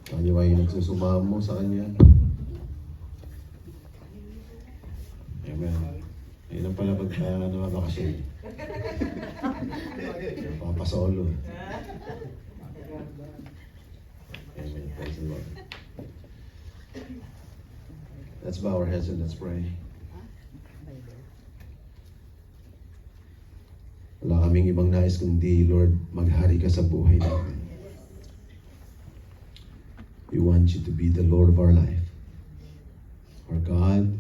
Kanya ba yung nagsusumamo sa kanya? Amen. Ayun ang pala pagka bakasyon. Papasolo. Amen. Praise the Lord. Let's bow our heads and let's pray. Wala kaming ibang nais kundi, Lord, maghari ka sa buhay namin. We want you to be the Lord of our life. Our God,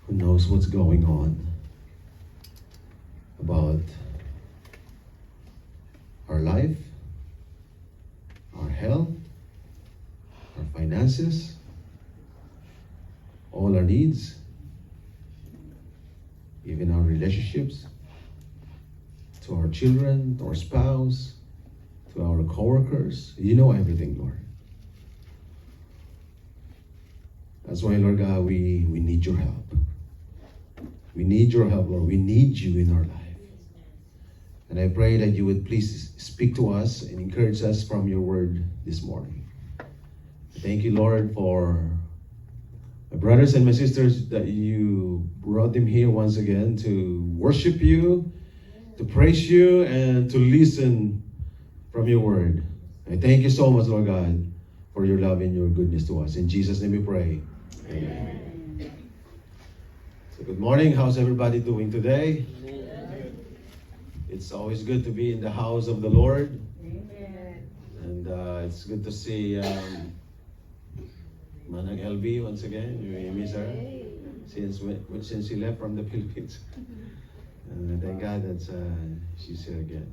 who knows what's going on about our life, our health, our finances, all our needs, even our relationships, to our children, to our spouse, to our coworkers. You know everything, Lord. That's why, Lord God, we need your help. We need your help, Lord. We need you in our life. And I pray that you would please speak to us and encourage us from your word this morning. Thank you, Lord, for my brothers and my sisters that you brought them here once again to worship you, to praise you, and to listen from your word. I thank you so much, Lord God, for your love and your goodness to us. In Jesus' name we pray. Amen. So good morning. How's everybody doing today? Amen. It's always good to be in the house of the Lord. Amen. And it's good to see Manang LB once again. We miss her since she left from the Philippines. And thank God that she's here again.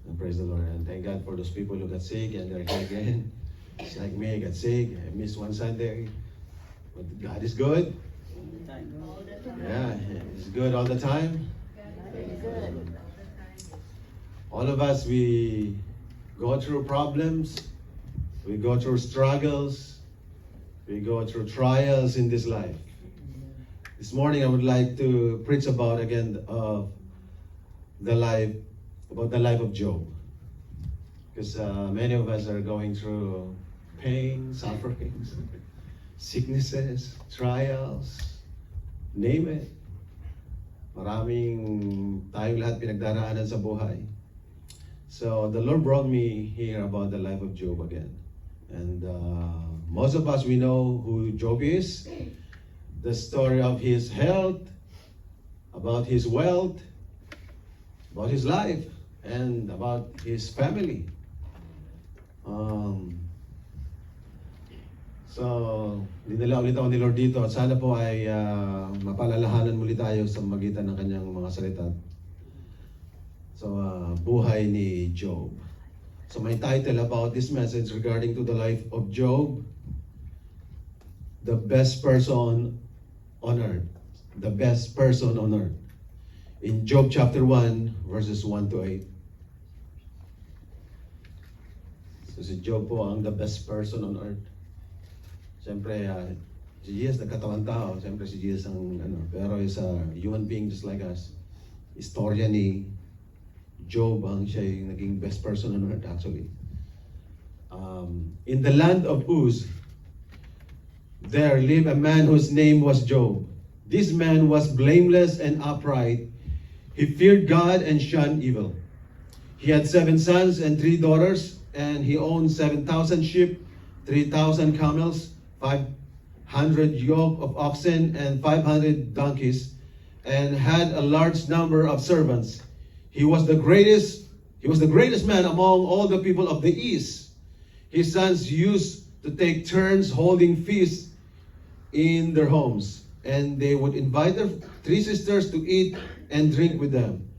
And praise the Lord. And thank God for those people who got sick and they're here again. It's like me, I got sick. I missed one Sunday. But God is good. Yeah, He's good all the time. All of us, we go through problems. We go through struggles. We go through trials in this life. This morning, I would like to preach about again the life of Job, because many of us are going through pain, sufferings, sicknesses, trials, name it. Maraming tayong lahat pinagdaraanan sa buhay. So the Lord brought me here about the life of Job again. And most of us, we know who Job is, the story of his health, about his wealth, about his life, and about his family. So, dinala ulit ako ni Lord dito at sana po ay mapalalahanan muli tayo sa magitan ng kanyang mga salita. So, buhay ni Job. So, my title about this message regarding to the life of Job, the best person on earth. The best person on earth. In Job chapter 1, verses 1 to 8. So si Job po ang the best person on earth. Siyempre, si Jesus nagkatawang tao. Siyempre si Jesus ang pero is a human being just like us. Istorya ni Job ang siya yung naging best person on earth actually. In the land of Uz, there lived a man whose name was Job. This man was blameless and upright. He feared God and shunned evil. He had 7 sons and 3 daughters, and he owned 7,000 sheep, 3,000 camels, 500 yoke of oxen, and 500 donkeys, and had a large number of servants. He was the greatest man among all the people of the east. His sons used to take turns holding feasts in their homes, and they would invite their 3 sisters to eat and drink with them.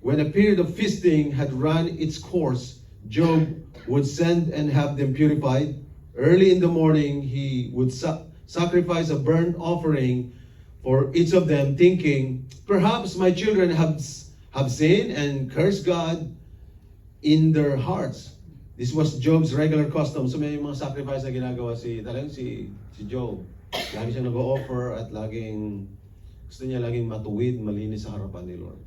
When a period of feasting had run its course, Job would send and have them purified. Early in the morning, he would sacrifice a burnt offering for each of them, thinking, perhaps my children have sinned and cursed God in their hearts. This was Job's regular custom. So may mga sacrifice na ginagawa si Job. Lagi siyang nag-o-offer at gusto niya laging matuwid, malinis sa harapan ni Lord.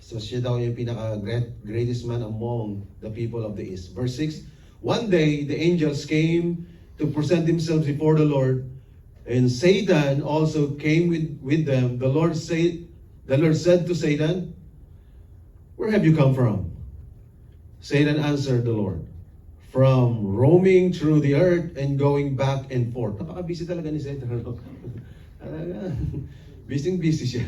So siya daw yung greatest man among the people of the East. Verse 6, one day the angels came to present themselves before the Lord, and Satan also came with them. The Lord said to Satan, where have you come from? Satan answered the Lord, from roaming through the earth and going back and forth. Napaka-busy talaga ni Satan. Busy siya.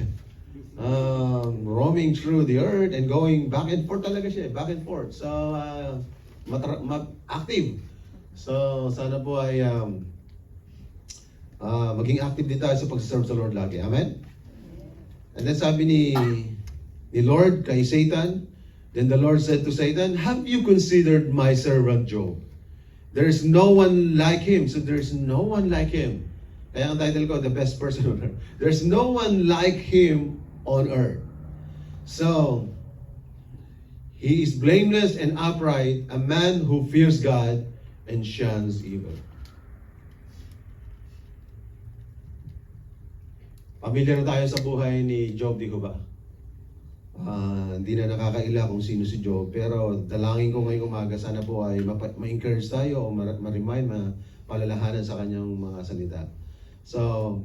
Roaming through the earth and going back and forth talaga siya. Back and forth. So, active. So, sana po ay maging active din tayo sa pag-serve sa Lord lagi. Amen? And then sabi ni Lord kay Satan, then the Lord said to Satan, have you considered my servant Job? There is no one like him. So there is no one like him. Kaya ang title ko, The Best Person on Earth. There's no one like him on earth. So, he is blameless and upright, a man who fears God and shuns evil. Pamilyar na tayo sa buhay ni Job, di ko ba? Hindi na nakakaila kung sino si Job, pero dalangin ko ngayong umaga, sana po ay ma-encourage tayo o ma-remind, mapalalahanan sa kanyang mga salita. So,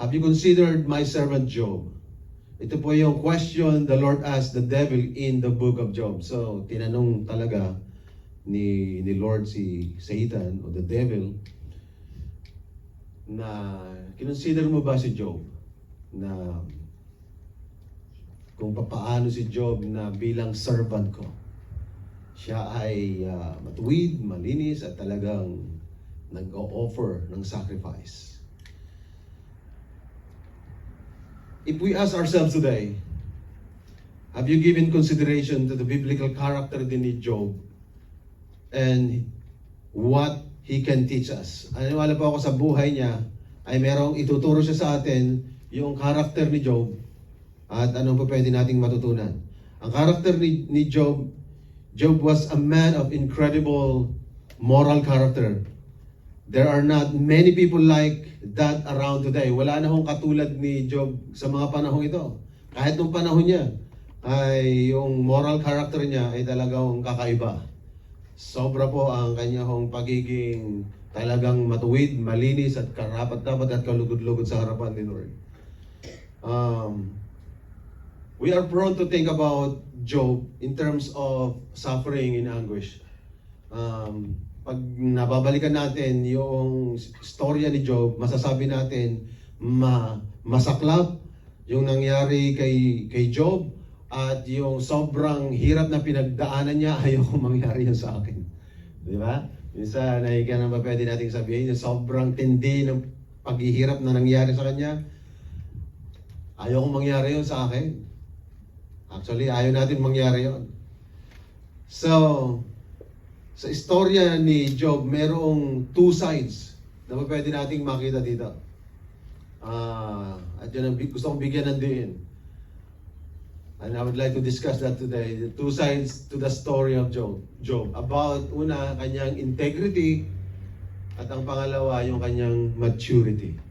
have you considered my servant Job? Ito po yung question the Lord asked the devil in the book of Job. So, tinanong talaga ni Lord si Satan o the devil na kinonsider mo ba si Job? Na kung papaano si Job na bilang servant ko. Siya ay matuwid, malinis at talagang nag-o-offer ng sacrifice. If we ask ourselves today, have you given consideration to the biblical character din ni Job and what he can teach us? Aniwala po ako sa buhay niya ay merong ituturo siya sa atin yung character ni Job at anong pa pwede nating matutunan. Ang character ni Job, Job was a man of incredible moral character. There are not many people like that around today. Wala na hong katulad ni Job sa mga panahon ito. Kahit nung panahon niya, ay yung moral character niya ay talagang kakaiba. Sobra po ang kanyang pagiging talagang matuwid, malinis at karapat-dapat at kalugod-lugod sa harapan ni Lord. We are prone to think about Job in terms of suffering and anguish. Pag nababalikan natin yung storya ni Job, masasabi natin masaklap yung nangyari kay Job at yung sobrang hirap na pinagdaanan niya, ayoko mangyari yun sa akin. Di ba? Minsan, nahiga na ba pwede natin sabihin, yung sobrang tindi ng paghihirap na nangyari sa kanya, ayoko mangyari yun sa akin. Actually, ayaw natin mangyari yun. So, sa istorya ni Job, merong two sides na pwede nating makita dito. At yun ang gusto kong bigyan ng diin. And I would like to discuss that today. The two sides to the story of Job. About, una, kanyang integrity, at ang pangalawa, yung kanyang maturity.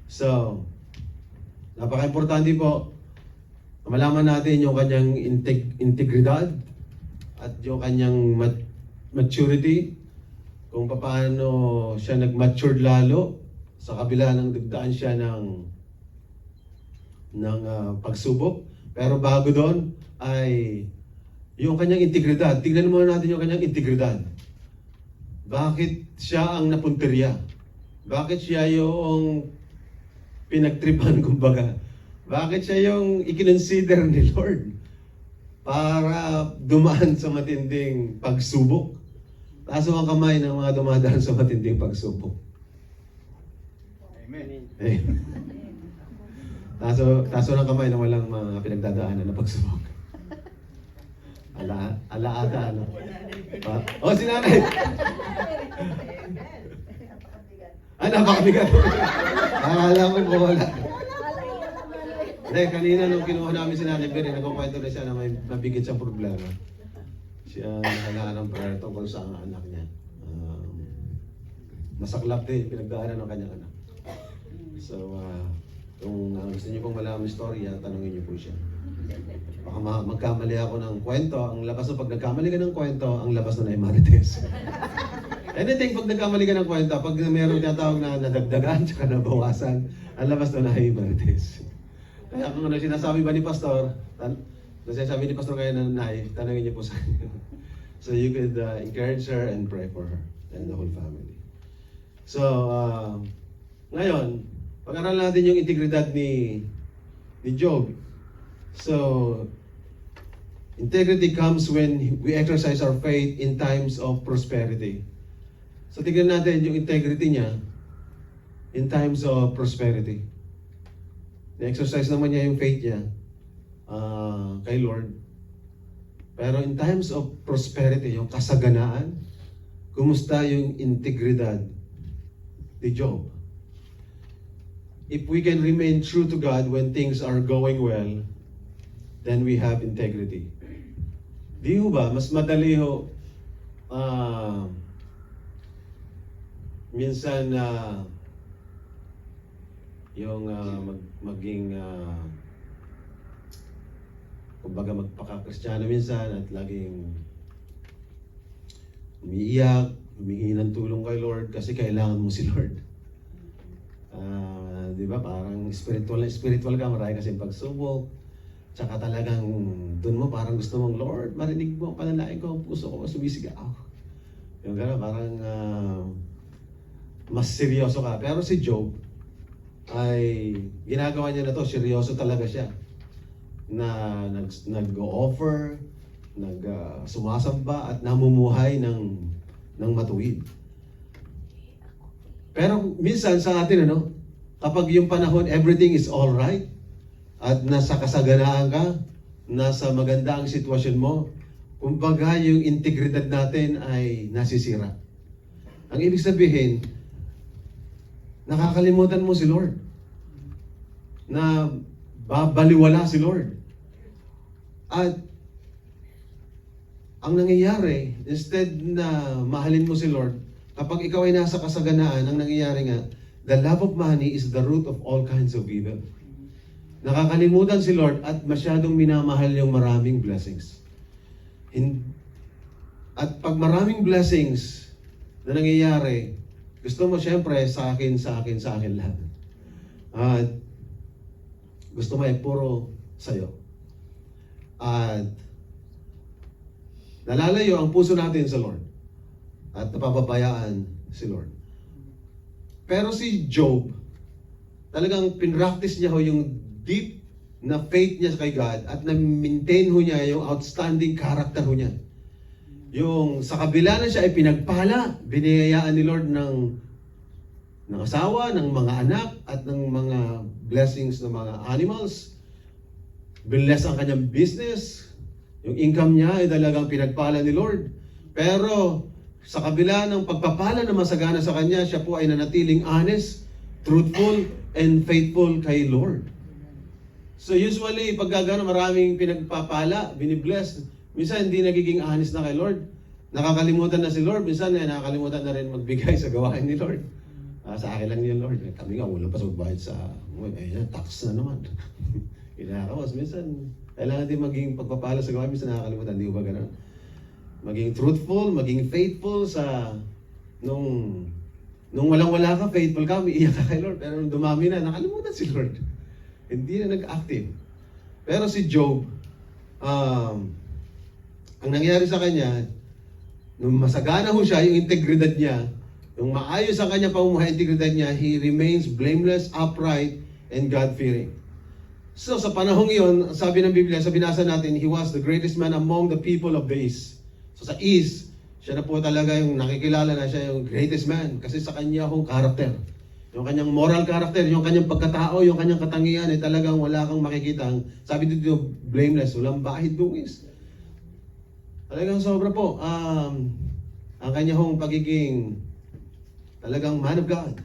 So, napaka-importante po, malaman natin yung kanyang integridad at yung kanyang maturity, kung paano siya nag-matured lalo sa kabila ng dagdaan siya ng pagsubok. Pero bago doon ay yung kanyang integridad. Tingnan muna natin yung kanyang integridad. Bakit siya ang napunteriya? Bakit siya yung pinagtripan, kumbaga? Bakit siya yung ikinonsider ni Lord para dumaan sa matinding pagsubok? Taas ang kamay ng mga dumadaan sa matinding pagsubok. Amen. Taso ng kamay na walang mga pinagdadaanan na pagsubok. Alaata, ano? Si nanay! Napakabigat. Akala mo po wala. Kanina nung kinuha namin si Nanay Beri, nagkukwento na siya na may mabigit siyang problema. Siya nakalaan ng prayer tungkol sa anak niya. Masaklap din, pinagdaanan ng kanyang anak. So, Kung gusto niyo pong malaman yung storya, tanungin niyo po siya. Baka magkamali ako ng kwento. Ang labas na pag nagkamali ka ng kwento, ang labas na ay marites. Anything pag nagkamali ka ng kwento, pag mayroong tinatawag na nadagdagan tsaka nabawasan, ang labas na ay marites. Kaya kung ano sinasabi ba ni Pastor, sinasabi ni Pastor kayo na nanay, tanungin niyo po sa kanya. So you could encourage her and pray for her and the whole family. So, ngayon, pag-aralan natin yung integridad ni Job. So, integrity comes when we exercise our faith in times of prosperity. So, tignan natin yung integrity niya in times of prosperity. Na-exercise naman niya yung faith niya kay Lord. Pero in times of prosperity, yung kasaganaan, kumusta yung integridad ni Job? If we can remain true to God when things are going well, then we have integrity. Di ho ba, mas madali ho, minsan yung maging kumbaga magpaka-Kristiyano minsan at laging umiiyak, humingi ng tulong kay Lord kasi kailangan mo si Lord. Di ba? Parang spiritual ka, marami kasi pagsubok. Tsaka talagang dun mo parang gusto mong, Lord, marinig mo ang panalangin ko, ang puso ko sumisigaw. Yung gano'n, parang mas seryoso ka. Pero si Job ay ginagawa niya na to, seryoso talaga siya. Na nag-offer, sumasamba at namumuhay ng matuwid. Pero minsan sa atin, kapag yung panahon, everything is all right, at nasa kasaganaan ka, nasa maganda ang sitwasyon mo, kumbaga yung integridad natin ay nasisira. Ang ibig sabihin, nakakalimutan mo si Lord. Na babaliwala si Lord. At ang nangyayari, instead na mahalin mo si Lord, kapag ikaw ay nasa kasaganaan, ang nangyayari nga, the love of money is the root of all kinds of evil. Nakakalimutan si Lord at masyadong minamahal yung maraming blessings. At pag maraming blessings na nangyayari, gusto mo siyempre sa akin lahat. At gusto mo ay puro sa'yo. At nalalayo ang puso natin sa Lord. At napapabayaan si Lord. Pero si Job, talagang pinractice niya yung deep na faith niya kay God at na-maintain ho niya yung outstanding character ho niya. Yung sa kabila na siya ay pinagpala, biniyayaan ni Lord ng asawa, ng mga anak, at ng mga blessings ng mga animals. Bless ang kanyang business. Yung income niya ay talagang pinagpala ni Lord. Pero sa kabila ng pagpapala na masagana sa kanya, siya po ay nanatiling honest, truthful, and faithful kay Lord. So usually, pag gano'n maraming pinagpapala, binibless, minsan hindi nagiging honest na kay Lord. Nakakalimutan na si Lord, minsan nakakalimutan na rin magbigay sa gawain ni Lord. Sa akin lang yun, Lord. Kami nga, wala pa sa magbayad sa, tax na naman. Kinakawas, minsan, kailangan din maging pagpapala sa gawain, minsan nakakalimutan, di ba gano'n? Maging truthful, maging faithful sa, nung walang-wala ka, faithful ka, umiiyak ka kay Lord. Pero nung dumami na, nakalimutan si Lord. Hindi na nag-active. Pero si Job, ang nangyari sa kanya, nung masagana ho siya, yung integridad niya, yung maayos ang kanya pamumuhay, integridad niya, he remains blameless, upright, and God-fearing. So sa panahong iyon, sabi ng Biblia, sa binasa natin, he was the greatest man among the people of the East. So sa East, siya na po talaga yung nakikilala na siya yung greatest man kasi sa kanya hong karakter. Yung kanyang moral character, yung kanyang pagkatao, yung kanyang katangian ay talagang wala kang makikita. Sabi dito, blameless, walang bahid dungis. Talagang sobra po. Ang kanyang pagiging talagang man of God.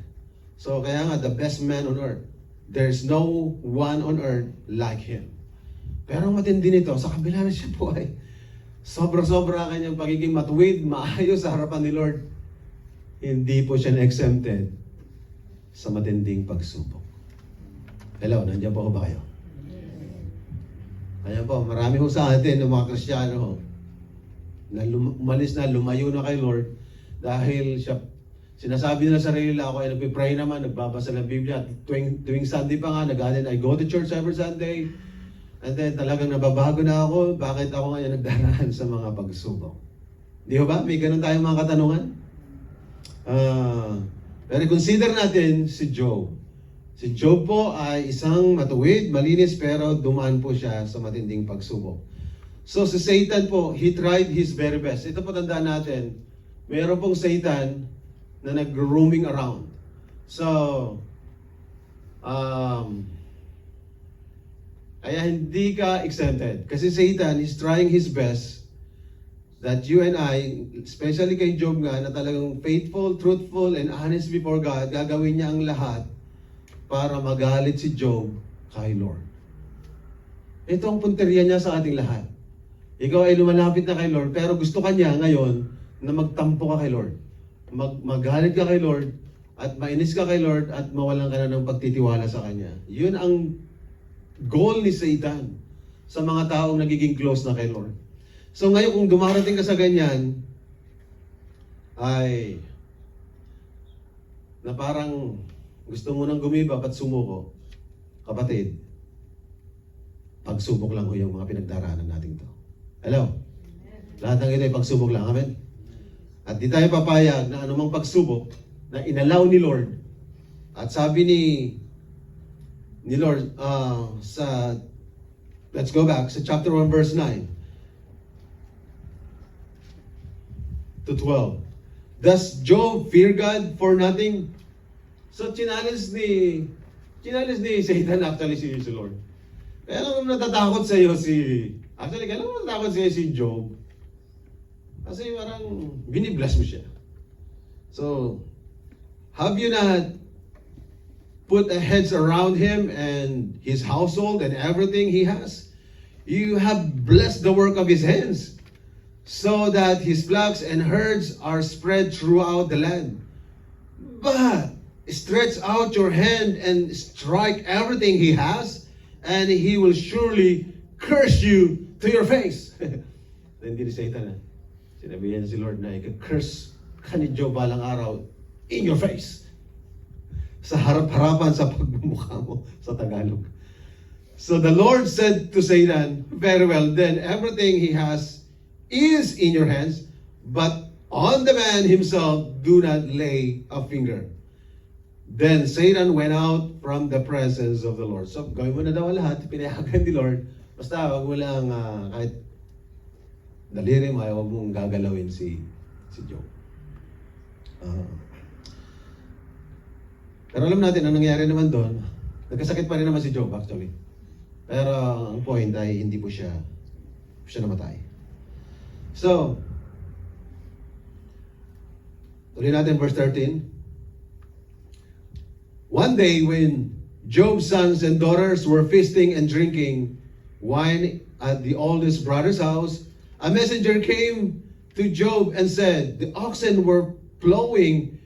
So kaya nga, the best man on earth. There's no one on earth like him. Pero matindi nito, sa kabila na siya po ay sobra-sobra kanyang pagiging matuwid, maayos sa harapan ni Lord. Hindi po siya exempted sa matinding pagsubok. Hello, nandiyan po ba kayo? Ayan po, marami ho sa atin ng mga Kristiyano na umalis na, lumayo na kay Lord dahil siya, sinasabi nila sa sarili nila, ako ay nagpipray naman, nagbabasa ng Biblia, tuwing Sunday pa nga, I go to church every Sunday, and then talagang nababago na ako, bakit ako ngayon nagdaraan sa mga pagsubok? Di ba? May ganun tayong mga katanungan? Pero consider natin si Job. Si Job po ay isang matuwid, malinis, pero dumaan po siya sa matinding pagsubok. So si Satan po, he tried his very best. Ito po tandaan natin, mayroon pong Satan na nag-roaming around. So, kaya hindi ka exempted. Kasi Satan is trying his best that you and I, especially kay Job nga, na talagang faithful, truthful, and honest before God, gagawin niya ang lahat para magalit si Job kay Lord. Ito ang punteriya niya sa ating lahat. Ikaw ay lumalapit na kay Lord, pero gusto ka niya ngayon na magtampo ka kay Lord. Magalit ka kay Lord, at mainis ka kay Lord, at mawalan ka na ng pagtitiwala sa Kanya. Yun ang goal ni Satan sa mga taong nagiging close na kay Lord. So ngayon, kung dumarating ka sa ganyan, ay na parang gusto mo nang gumibap at sumuko, kapatid, pagsubok lang ho yung mga pinagdaraanan natin to. Hello? Lahat ng ito ay pagsubok lang. Amen? At di tayo papayag na anumang pagsubok na inalaw ni Lord. At sabi ni Lord let's go back sa chapter 1 verse 9 to 12. Does Job fear God for nothing? So chinalis ni Satan actually si Lord. Kaya naman natatakot sa iyo kaya naman natatakot sa iyo si Job. Kasi parang binibless mo siya. So, have you not put a hedge around him and his household and everything he has? You have blessed the work of his hands, so that his flocks and herds are spread throughout the land. But stretch out your hand and strike everything he has, and he will surely curse you to your face. Hindi ni Satan. Sinabihan si Lord na i-curse ka ni Job balang araw in your face. Sa harap-harapan sa pagmumukha mo sa Tagalog. So the Lord said to Satan, very well, then everything he has is in your hands, but on the man himself do not lay a finger. Then Satan went out from the presence of the Lord. So gawin mo na daw lahat, pinayagan ni Lord. Basta wag mo lang kahit daliri mo, wag mong gagalawin si Job. Pero alam natin, ang nangyari naman doon, nagkasakit pa rin naman si Job actually. Pero ang point ay hindi po siya namatay. So, tuloy natin verse 13. One day when Job's sons and daughters were feasting and drinking wine at the oldest brother's house, a messenger came to Job and said, the oxen were plowing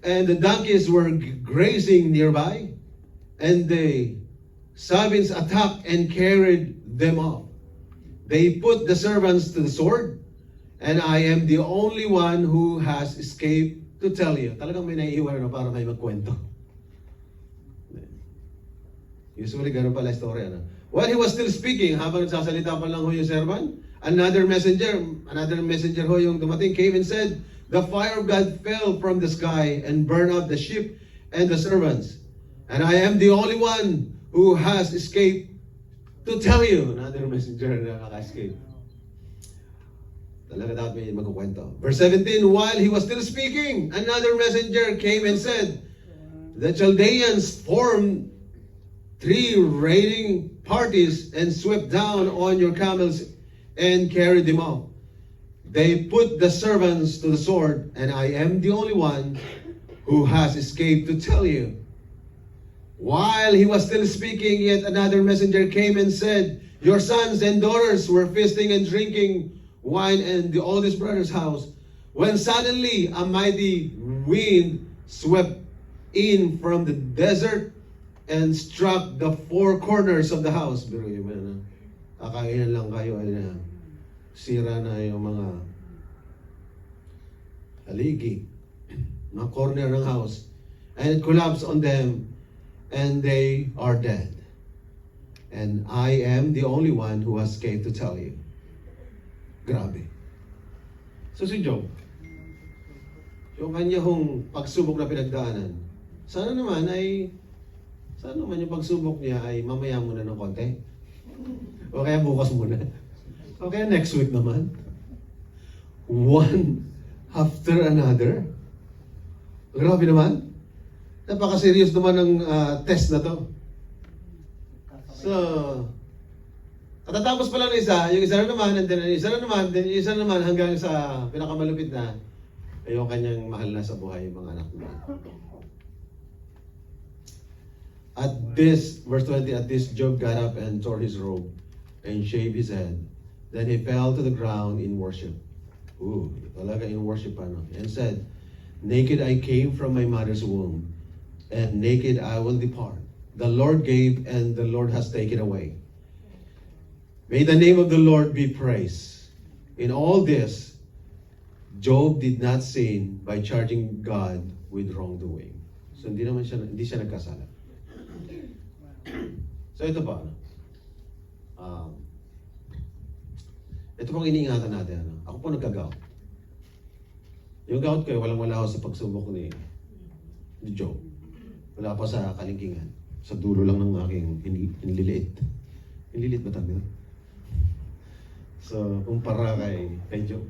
and the donkeys were grazing nearby, and the Sabeans attacked and carried them off. They put the servants to the sword, and I am the only one who has escaped to tell you. Talagang may naiiwan para kayo magkwento. Usually, gano'n pala story. While he was still speaking, habang nagsasalita pa lang ho yung servant, another messenger ho yung dumating, came and said, the fire of God fell from the sky and burned up the ship and the servants. And I am the only one who has escaped to tell you. Another messenger na naka-escape. Talaga dapat may magkukwento. Verse 17, while he was still speaking, another messenger came and said, the Chaldeans formed 3 raiding parties and swept down on your camels and carried them off. They put the servants to the sword, and I am the only one who has escaped to tell you. While he was still speaking, yet another messenger came and said, your sons and daughters were feasting and drinking wine in the oldest brother's house, when suddenly a mighty wind swept in from the desert and struck the four corners of the house. Pero yun, kakainan lang kayo, sira na yung mga haligi, mga corner ng house. And it collapsed on them, and they are dead. And I am the only one who has escaped to tell you. Grabe. So si Job, yung kanya hong pagsubok na pinagdaanan, sana naman yung pagsubok niya ay mamaya muna ng konti. O kaya bukas muna. O kaya next week naman. One after another. Grabe naman. Napaka-serious naman ng test na to. So, katatapos pa lang ng isa, yung isa na naman, and then yung isa na naman, then yung isa na naman hanggang sa pinakamalupit na ay yung kanyang mahal na sa buhay, yung mga anak niya. At this, verse 20, at this Job got up and tore his robe and shaved his head. Then he fell to the ground in worship. Ooh, talaga in worship ano. And said, naked I came from my mother's womb, and naked I will depart. The Lord gave, and the Lord has taken away. May the name of the Lord be praised. In all this, Job did not sin by charging God with wrongdoing. So hindi siya nagkasala. So ito pa, ito pong iniingatan natin. Ako po nagka-gout. Yung gout ko, walang-wala ako sa pagsubok ni Job. Wala pa sa kalingkingan. Sa dulo lang ng aking hinliliit. Hinliliit ba tayo? So, kumpara kay Job.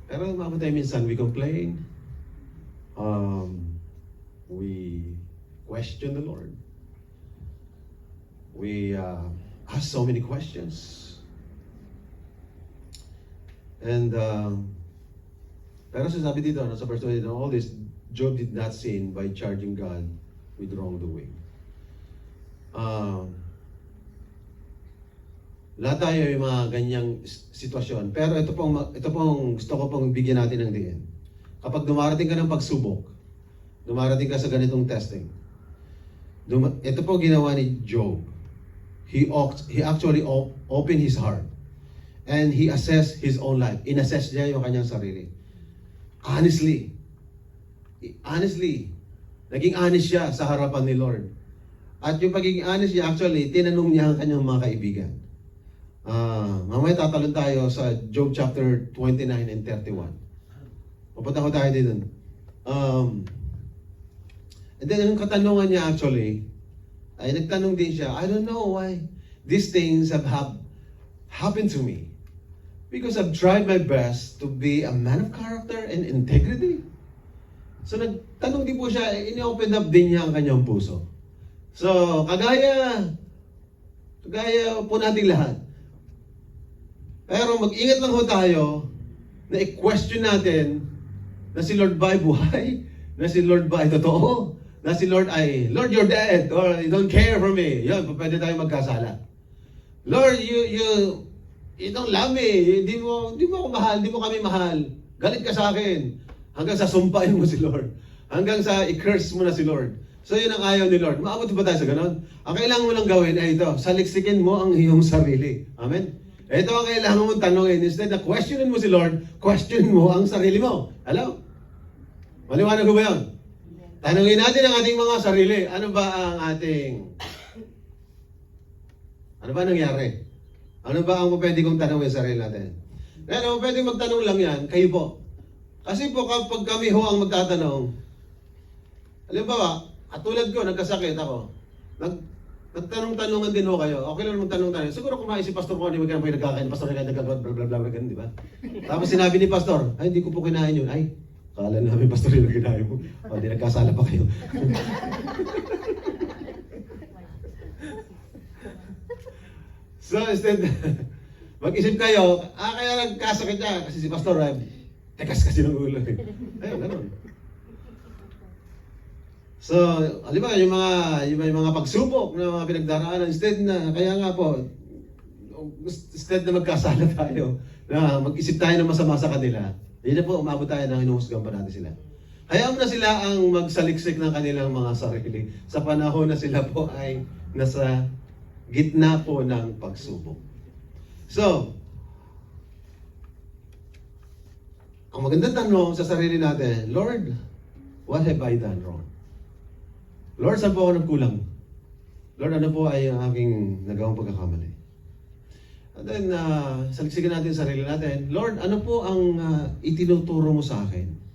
Pero mga tayo minsan, we complain. We question the Lord. We ask so many questions. And, pero sabi dito, sa verse 20, all this, Job did not sin by charging God with wrongdoing. Lahat tayo yung mga ganyang sitwasyon. Pero ito pong gusto ko pong bigyan natin ng diin. Kapag dumarating ka ng pagsubok, dumarating ka sa ganitong testing, ito po ginawa ni Job. He actually opened his heart. And he assessed his own life. In-assess niya yung kanyang sarili. Honestly, naging honest siya sa harapan ni Lord. At yung pagiging honest niya, actually, tinanong niya ang kanyang mga kaibigan. Mamaya tatalon tayo sa Job chapter 29 and 31. Pupunta ko tayo dito. And then, yung katanungan niya actually, ay nagtanong din siya, I don't know why these things have happened to me. Because I've tried my best to be a man of character and integrity. So nagtanong din po siya, ini-open up din niya ang kanyang puso. So, kagaya po nating lahat. Pero mag-ingat lang ho tayo na i-question natin na si Lord ba ay buhay? Na si Lord ba ay totoo? Na si Lord ay, Lord, you're dead, or you don't care for me. Yan, pwede tayo magkasala. Lord, you don't love me. Hindi mo ako mahal, hindi mo kami mahal. Galit ka sa akin. Hanggang sa sumpain mo si Lord. Hanggang sa i-curse mo na si Lord. So yun ang ayaw ni Lord. Maabot ba tayo sa ganon? Ang kailangan mo lang gawin ay ito, saliksikin mo ang iyong sarili. Amen? Ito ang kailangan mong tanongin. Instead na questionin mo si Lord, questionin mo ang sarili mo. Hello? Maliwanag ko ba yun? Tanungin natin ang ating mga sarili. Ano ba nangyari? Ano ba ang pwede kong tanongin sa sarili natin? Pero pwede magtanong lang yan, kayo po. Kasi po kapag kami ho ang magtatanong, halimbawa, katulad ko, nagkasakit ako. Nagtanong-tanongan din ho kayo. Okay lang magtanong-tanong. Siguro kumain si Pastor ko, hindi mo pinagkakain. Pastor, nagkakain, bla bla bla, ganun, di ba? Tapos sinabi ni Pastor, ay, hindi ko po kinain yun. Ay, kala namin, Pastor, yung kinain mo. O, di nagkasala pa kayo. So, instead, mag-isip kayo, kaya nagkasakit niya. Kasi si Pastor, tekas kasi ng ulo. Ayun, ganun. So, halimbawa, yung mga pagsubok na mga pinagdaraanan, instead na, kaya nga po, instead na magkasala tayo, na mag-isip tayo ng masama sa kanila, hindi na po umabot tayo na hinuhusgan pa natin sila. Hayaan mo na sila ang magsaliksik ng kanilang mga sarili sa panahon na sila po ay nasa gitna po ng pagsubok. So, ang magandang tanong sa sarili natin, Lord, what have I done wrong? Lord, saan po ako nagkulang? Lord, ano po ay ang aking nagawang pagkakamali? And then, saliksikan natin sa sarili natin, Lord, ano po ang itinuturo mo sa akin?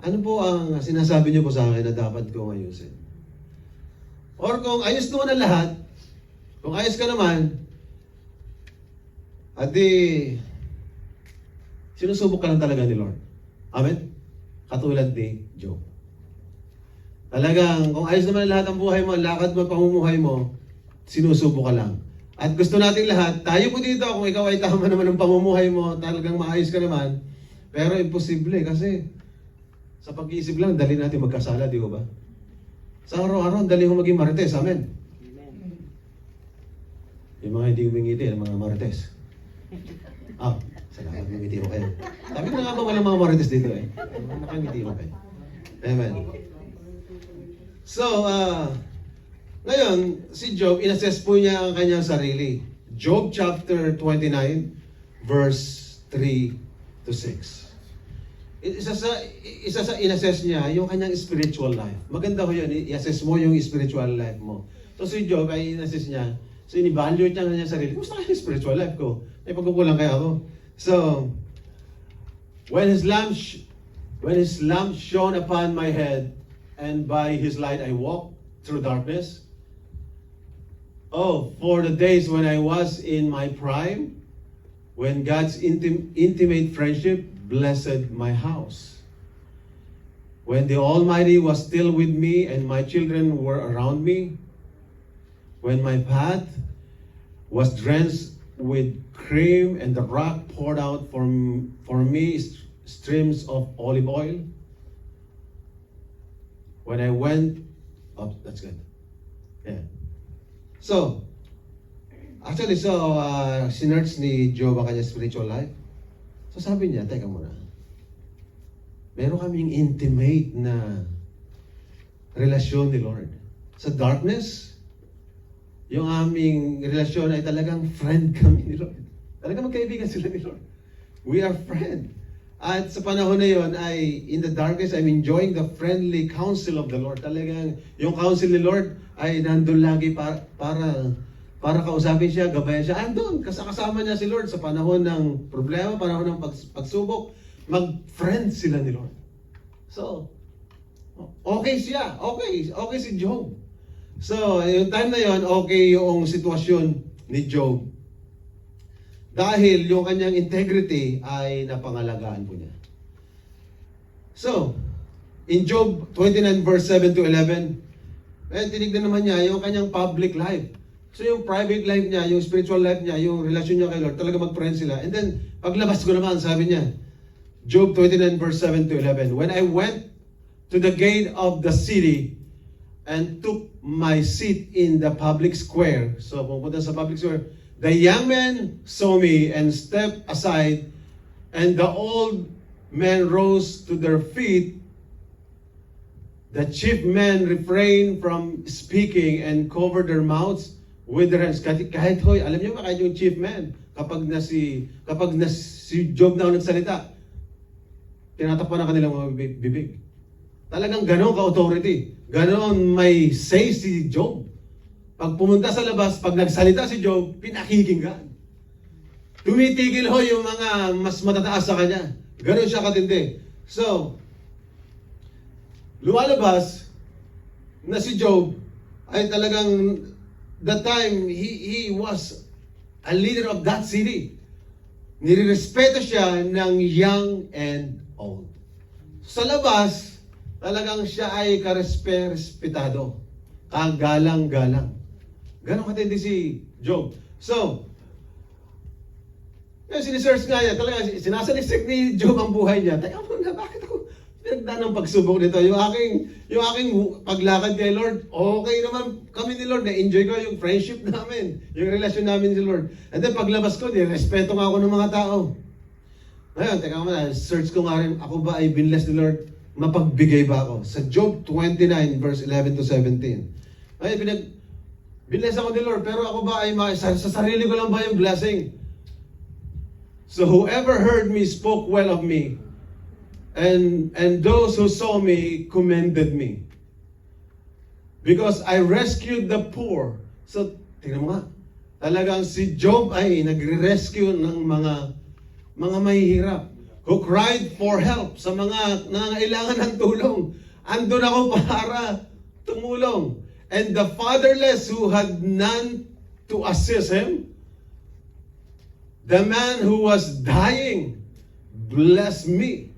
Ano po ang sinasabi niyo po sa akin na dapat kong ayusin? Or kung ayos naman ang lahat, kung ayos ka naman, at sinusubok ka lang talaga ni Lord. Amen? Katulad ni Job. Talagang, kung ayos naman ang lahat ng buhay mo, ang lakad mo, pamumuhay mo, sinusubok ka lang. At gusto natin lahat, tayo po dito, kung ikaw ay tama naman ng pamumuhay mo, talagang maayos ka naman, pero imposible kasi sa pag-iisip lang, dali natin magkasala, di ba? Sa araw-araw, dali mo maging marites. Amen? Amen. Yung mga hindi umingiti, yung mga marites. Salamat, umingiti ko kayo. Sabi ko na nga ba walang mga marites dito eh. Nakangiti ko kayo. Amen. So, ngayon, si Job, inassess po niya ang kanyang sarili. Job chapter 29, verse 3 to 6. Isa sa inassess niya, yung kanyang spiritual life. Maganda ko yun, i-assess mo yung spiritual life mo. So si Job ay inassess niya, so in-evaluate niya ang kanyang sarili. Gusto kaya yung spiritual life ko? May pagkukulang kaya ako? So, when his lamp shone upon my head, and by his light I walked through darkness. Oh, for the days when I was in my prime, when God's intimate friendship blessed my house. When the Almighty was still with me and my children were around me, when my path was drenched with cream and the rock poured out for me streams of olive oil, when I went, that's good. Yeah. So, actually, sinerch ni Job ang kanyang spiritual life. So sabi niya, teka muna, meron kaming intimate na relasyon ni Lord. Sa darkness, yung aming relasyon ay talagang friend kami ni Lord. Talagang magkaibigan sila ni Lord. We are friend. At sa panahon na yon ay, in the darkness, I'm enjoying the friendly counsel of the Lord. Talagang, yung counsel ni Lord ay nandun lagi para kausapin siya, gabayan siya. Andun, kasama niya si Lord sa panahon ng problema, panahon ng pagsubok, mag-friend sila ni Lord. So, okay siya. Okay si Job. So, yung time na yon, okay yung sitwasyon ni Job. Dahil yung kanyang integrity ay napangalagaan po niya. So, in Job 29 verse 7 to 11, tinignan naman niya yung kanyang public life. So yung private life niya, yung spiritual life niya, yung relasyon niya kay Lord, talaga mag-friend sila. And then, paglabas ko naman, sabi niya, Job 29 verse 7 to 11, when I went to the gate of the city and took my seat in the public square. So pumunta sa public square, the young men saw me and stepped aside, and the old men rose to their feet. The chief men refrained from speaking and covered their mouths with their hands. Kahit hoy, alam niyo ba, kahit yung chief man, kapag si Job na nagsalita, tinatapan ng kanilang mga bibig. Talagang ganon ka-authority. Ganon may say si Job. Pag pumunta sa labas, pag nagsalita si Job, pinakikinggan. Tumitigil ho yung mga mas matataas sa kanya. Ganon siya katindi. So, lumalabas na si Job ay talagang that time, he was a leader of that city. Nirerespeto siya ng young and old. Sa labas, talagang siya ay respetado. Kagalang-galang. Ganon katindi si Job. So, sinisearch nga niya, talaga sinasalisik ni Job ang buhay niya. Teka muna, bakit ako pinagdaan ng pagsubok nito? Yung aking paglakad kay Lord, okay naman kami ni Lord. Na-enjoy ko yung friendship namin, yung relasyon namin ni Lord. And then paglabas ko, respeto nga ako ng mga tao. Ngayon, teka muna, search ko nga rin, ako ba ay binless ni Lord? mapagbigay ba ako? Sa Job 29 verse 11 to 17. Ay, binless ako ni Lord, pero ako ba ay sa sarili ko lang ba yung blessing? So whoever heard me spoke well of me, and those who saw me commended me. Because I rescued the poor. So, tingnan mo nga, talagang si Job ay nagre-rescue ng mga mahihirap who cried for help sa mga nangangailangan ng tulong. Andun ako para tumulong. And the fatherless who had none to assist him, the man who was dying, blessed me.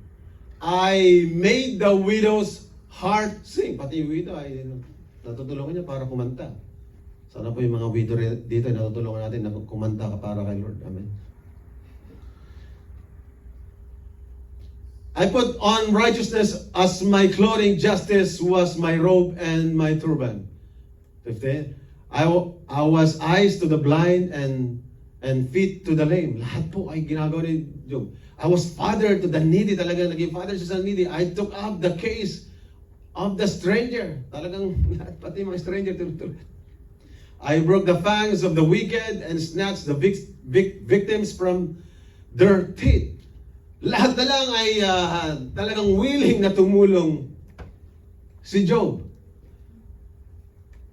I made the widow's heart sing. Pati yung widow ay natutulungan niya para kumanta. Sana po yung mga widow dito ay natutulungan natin na kumanta ka para kay Lord. Amen. I put on righteousness as my clothing, justice was my robe and my turban. 15. I was eyes to the blind and feet to the lame. Lahat po ay ginagawa ni Job. I was father to the needy. Talagang naging father siya sa needy. I took up the case of the stranger. Talagang lahat, pati mga stranger. I broke the fangs of the wicked and snatched the victims from their teeth. Lahat na lang ay talagang willing na tumulong si Job.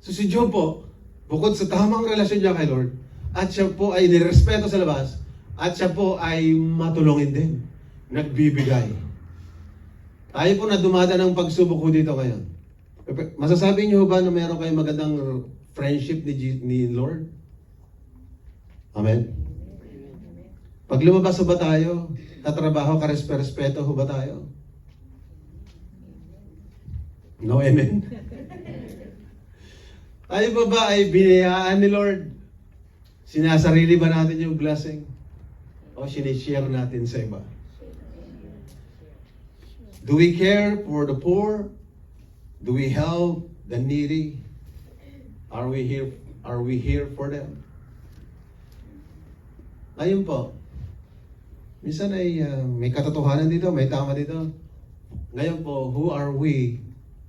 So si Job po, bukod sa tamang relasyon niya kay Lord, at siya po ay nirespeto sa labas, at siya po ay matulungin din, nagbibigay. Tayo po na dumadaan ng pagsubok ko dito ngayon. Masasabi niyo ba na meron kayong magandang friendship ni Lord? Amen? Pag lumabas ba tayo, tatrabaho, karespeto ho ba tayo? No, amen? Tayo ba ay binayaan ni Lord? Sinasarili ba natin yung blessing? O sinishare natin sa iba? Do we care for the poor? Do we help the needy? Are we here for them? Ayun po. Minsan ay may katotohanan dito, may tama dito. Ngayon po, who are we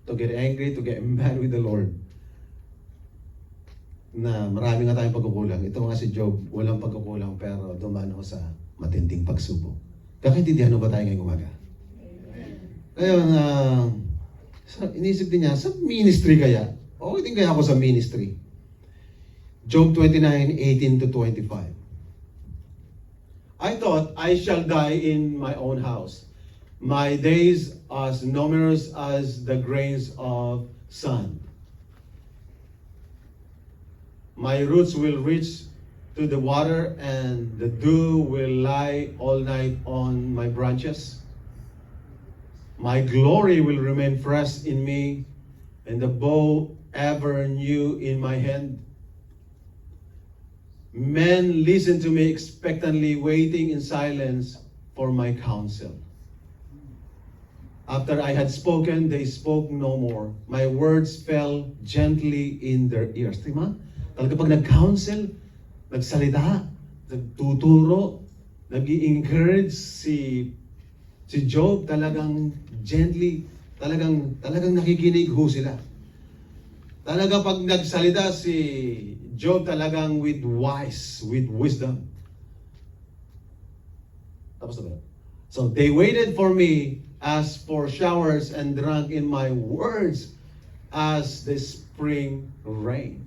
to get angry, to get mad with the Lord? Na marami nga tayong pagkukulang. Ito nga si Job, walang pagkukulang pero dumano sa matinding pagsubok. Kakaintindihan ba tayo ngayong umaga? Ngayon, inisip din niya, sa ministry kaya? Okay din kaya ako sa ministry? Job 29:18 to 25. I thought, I shall die in my own house. My days as numerous as the grains of sand. My roots will reach to the water, and the dew will lie all night on my branches. My glory will remain fresh in me, and the bow ever new in my hand. Men listen to me expectantly, waiting in silence for my counsel. After I had spoken, they spoke no more. My words fell gently in their ears. Tima? Talaga pag nag-counsel, nagsalita, nagtuturo, nag-i-encourage si Job, talagang gently, talagang nakikinig ho sila. Talaga pag nagsalita si Job, talagang with wisdom. Tapos na ba? So they waited for me as for showers and drank in my words as the spring rain.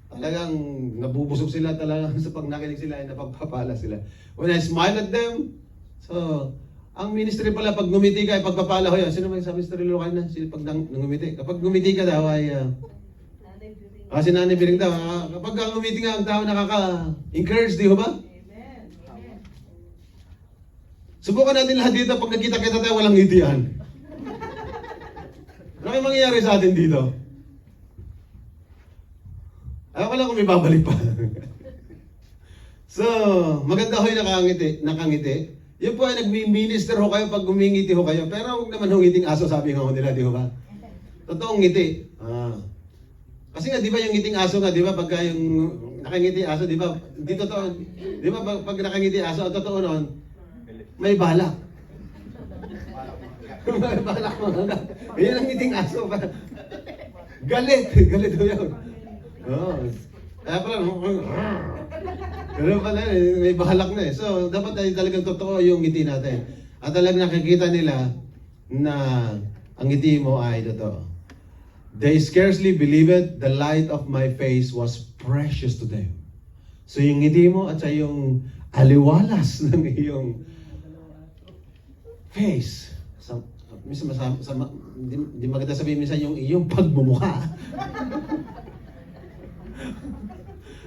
Talagang nabubusog sila talagang sa pag nakinig sila ay napagpapala sila. When I smiled at them, so ang ministry pala pag ngumiti ka ay pagpapala ho yan. Sino may sabi sa sarili lokal na? Sino pag ngumiti? Kapag ngumiti ka daw ay si Nanay Biring daw, kapag ngumiti nga ang tao nakaka-encourage, di ho ba? Amen. Amen. Subukan natin lahat dito pag nakita-kita tayo walang ngitian. Ano kayong mangyayari sa atin dito? Ayaw ko lang kung may babalik pa. So, maganda ho yung nakangiti. Yun po ay nag-minister ho kayo pag gumingiti ho kayo. Pero huwag naman ho ngiting aso, sabi nga ho nila, di ho ba? Totoong ngiti. Kasi nga, di ba yung ngiting aso nga, di ba? Pagka yung nakangiti aso, di ba? Hindi totoo. Di ba pag nakangiti aso, ang totoo noon, may balak. Balak mo. Yan ang ngiting aso pa. Galit daw yun. Oo. Kaya pala, ganun pala, may balak na eh. So, dapat ay talagang totoo yung ngiti natin. At talagang nakikita nila na ang ngiti mo ay totoo. They scarcely believe it. The light of my face was precious to them. So yung ngiti mo at sa yung aliwalas ng iyong face. Minsan hindi maganda sabihin minsan yung iyong pagmumukha.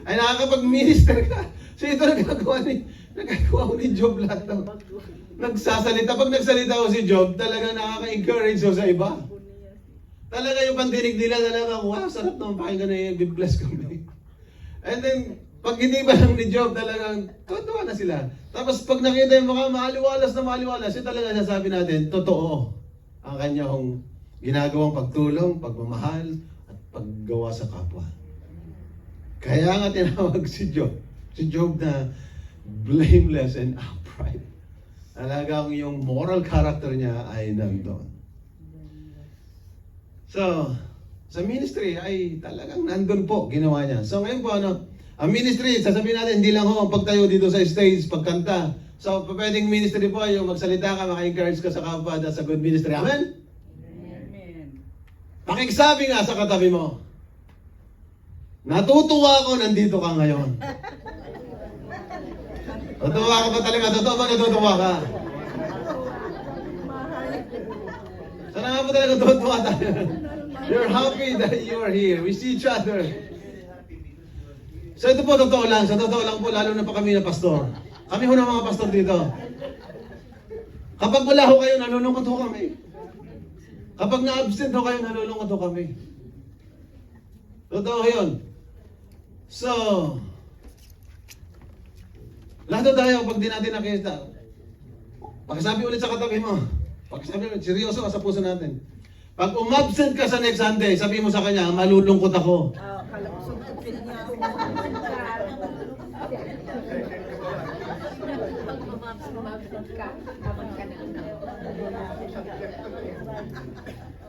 Ay nakakapag-minister ka. So ito nagagawa ni Job lahat ng nagsasalita. Pag nagsalita ko si Job, talaga nakaka-encourage sa iba. Talaga yung pandinig nila talaga, wow, sarap naman pakinggan na i-bless kami. And then, pag hindi ba lang ni Job, talagang totoo na sila. Tapos pag nakita yung mga maaliwalas, yun talaga nasabi natin, totoo ang kanyang ginagawang pagtulong, pagmamahal, at paggawa sa kapwa. Kaya nga tinawag si Job na blameless and upright. Talagang yung moral character niya ay nandun. So, sa ministry ay talagang nandun po ginawa niya. So ngayon po ang ministry, sasabihin natin, hindi lang ho ang pagtayo dito sa stage, pagkanta. So pwedeng ministry po yung magsalita ka, maka-encourage ka sa kapwa, that's a good ministry. Amen? Amen. Pakisabi nga sa katabi mo, natutuwa ako nandito ka ngayon. Natutuwa ka ba talaga? Totoo ba natutuwa ka? Sana nga po talaga tuwa tayo. You're happy that you are here. We see each other. So ito po, totoo lang. Sa totoo lang po, lalo na pa kami na pastor. Kami ho ng mga pastor dito. Kapag wala ho kayo, nalulungkot ho kami. Kapag na-absent ho kayo, nalulungkot ho kami. Totoo yun. So, lahat tayo, pag di natin nakita, pakisabi ulit sa katabi mo. Pakisabi ulit, seryoso ka sa puso natin. Pag umabsent ka sa next Sunday, sabi mo sa kanya, malulungkot ako.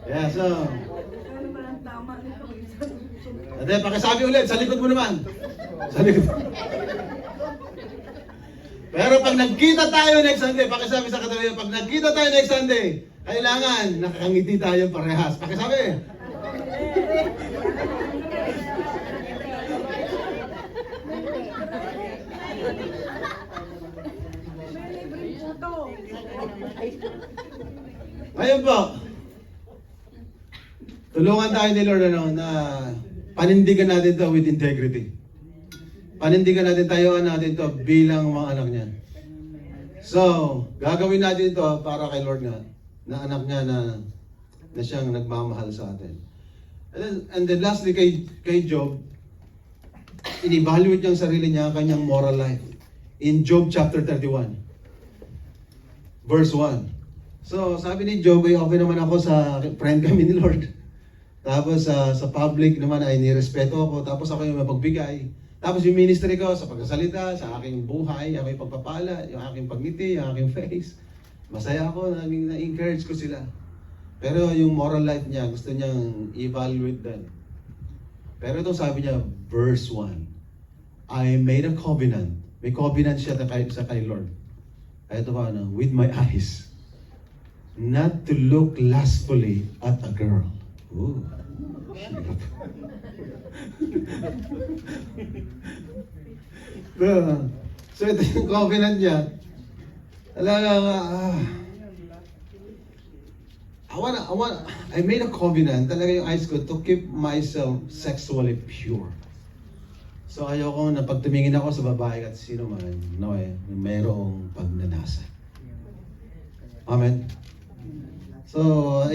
Yeah, so. Ate, pakisabi ulit, sa likod mo naman. Sa likod. Pero pag nagkita tayo next Sunday, pakisabi sa katabi, pag nagkita tayo next Sunday, kailangan nakakangiti tayo parehas. Pakisabi. Ngayon po, tulungan tayo ni Lord na panindigan natin to with integrity. Panindigan natin, tayuan natin to bilang mga anak niya. So, gagawin natin ito para kay Lord nga, na anak niya na siyang nagmamahal sa atin. And then lastly, kay Job, in-evaluate niya ang sarili niya, ang kanyang moral life. In Job chapter 31, verse 1. So, sabi ni Job, ay okay naman ako sa friend kami ni Lord. Tapos sa public naman ay nirespeto ako. Tapos ako yung mapagbigay. Tapos yung ministry ko sa pagsasalita, sa aking buhay, aking pagpapala, yung aking pagngiti, yung aking face. Masaya ako, na-encourage ko sila. Pero yung moral life niya, gusto niyang evaluate din. Pero itong sabi niya, verse 1, I made a covenant. May covenant siya sa kay Lord. Ay ito pa, with my eyes, not to look lustfully at a girl. Ooh. So ito yung covenant niya. I made a covenant, talaga yung eyes ko, to keep myself sexually pure. So ayoko na pag tumingin ako sa babae at sino man, mayroong pagnanasa. Amen? So,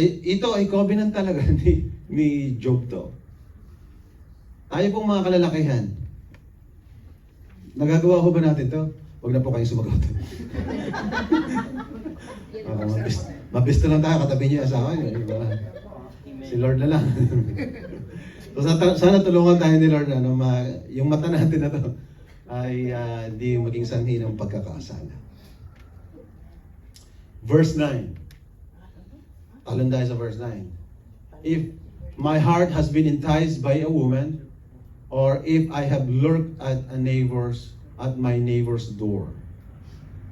ito ay covenant talaga ni Job to. Tayo pong mga kalalakihan, nagagawa ko ba natin to? Huwag na po kayong sumagot. Mabista lang tayo, katabi niyo yung asawa niyo. Si Lord na lang. So sana tulungan tayo ni Lord na yung mata natin na to ay di maging sanhi ng pagkakasala. Verse 9. Talon tayo sa verse 9. If my heart has been enticed by a woman, or if I have lurked at my neighbor's door.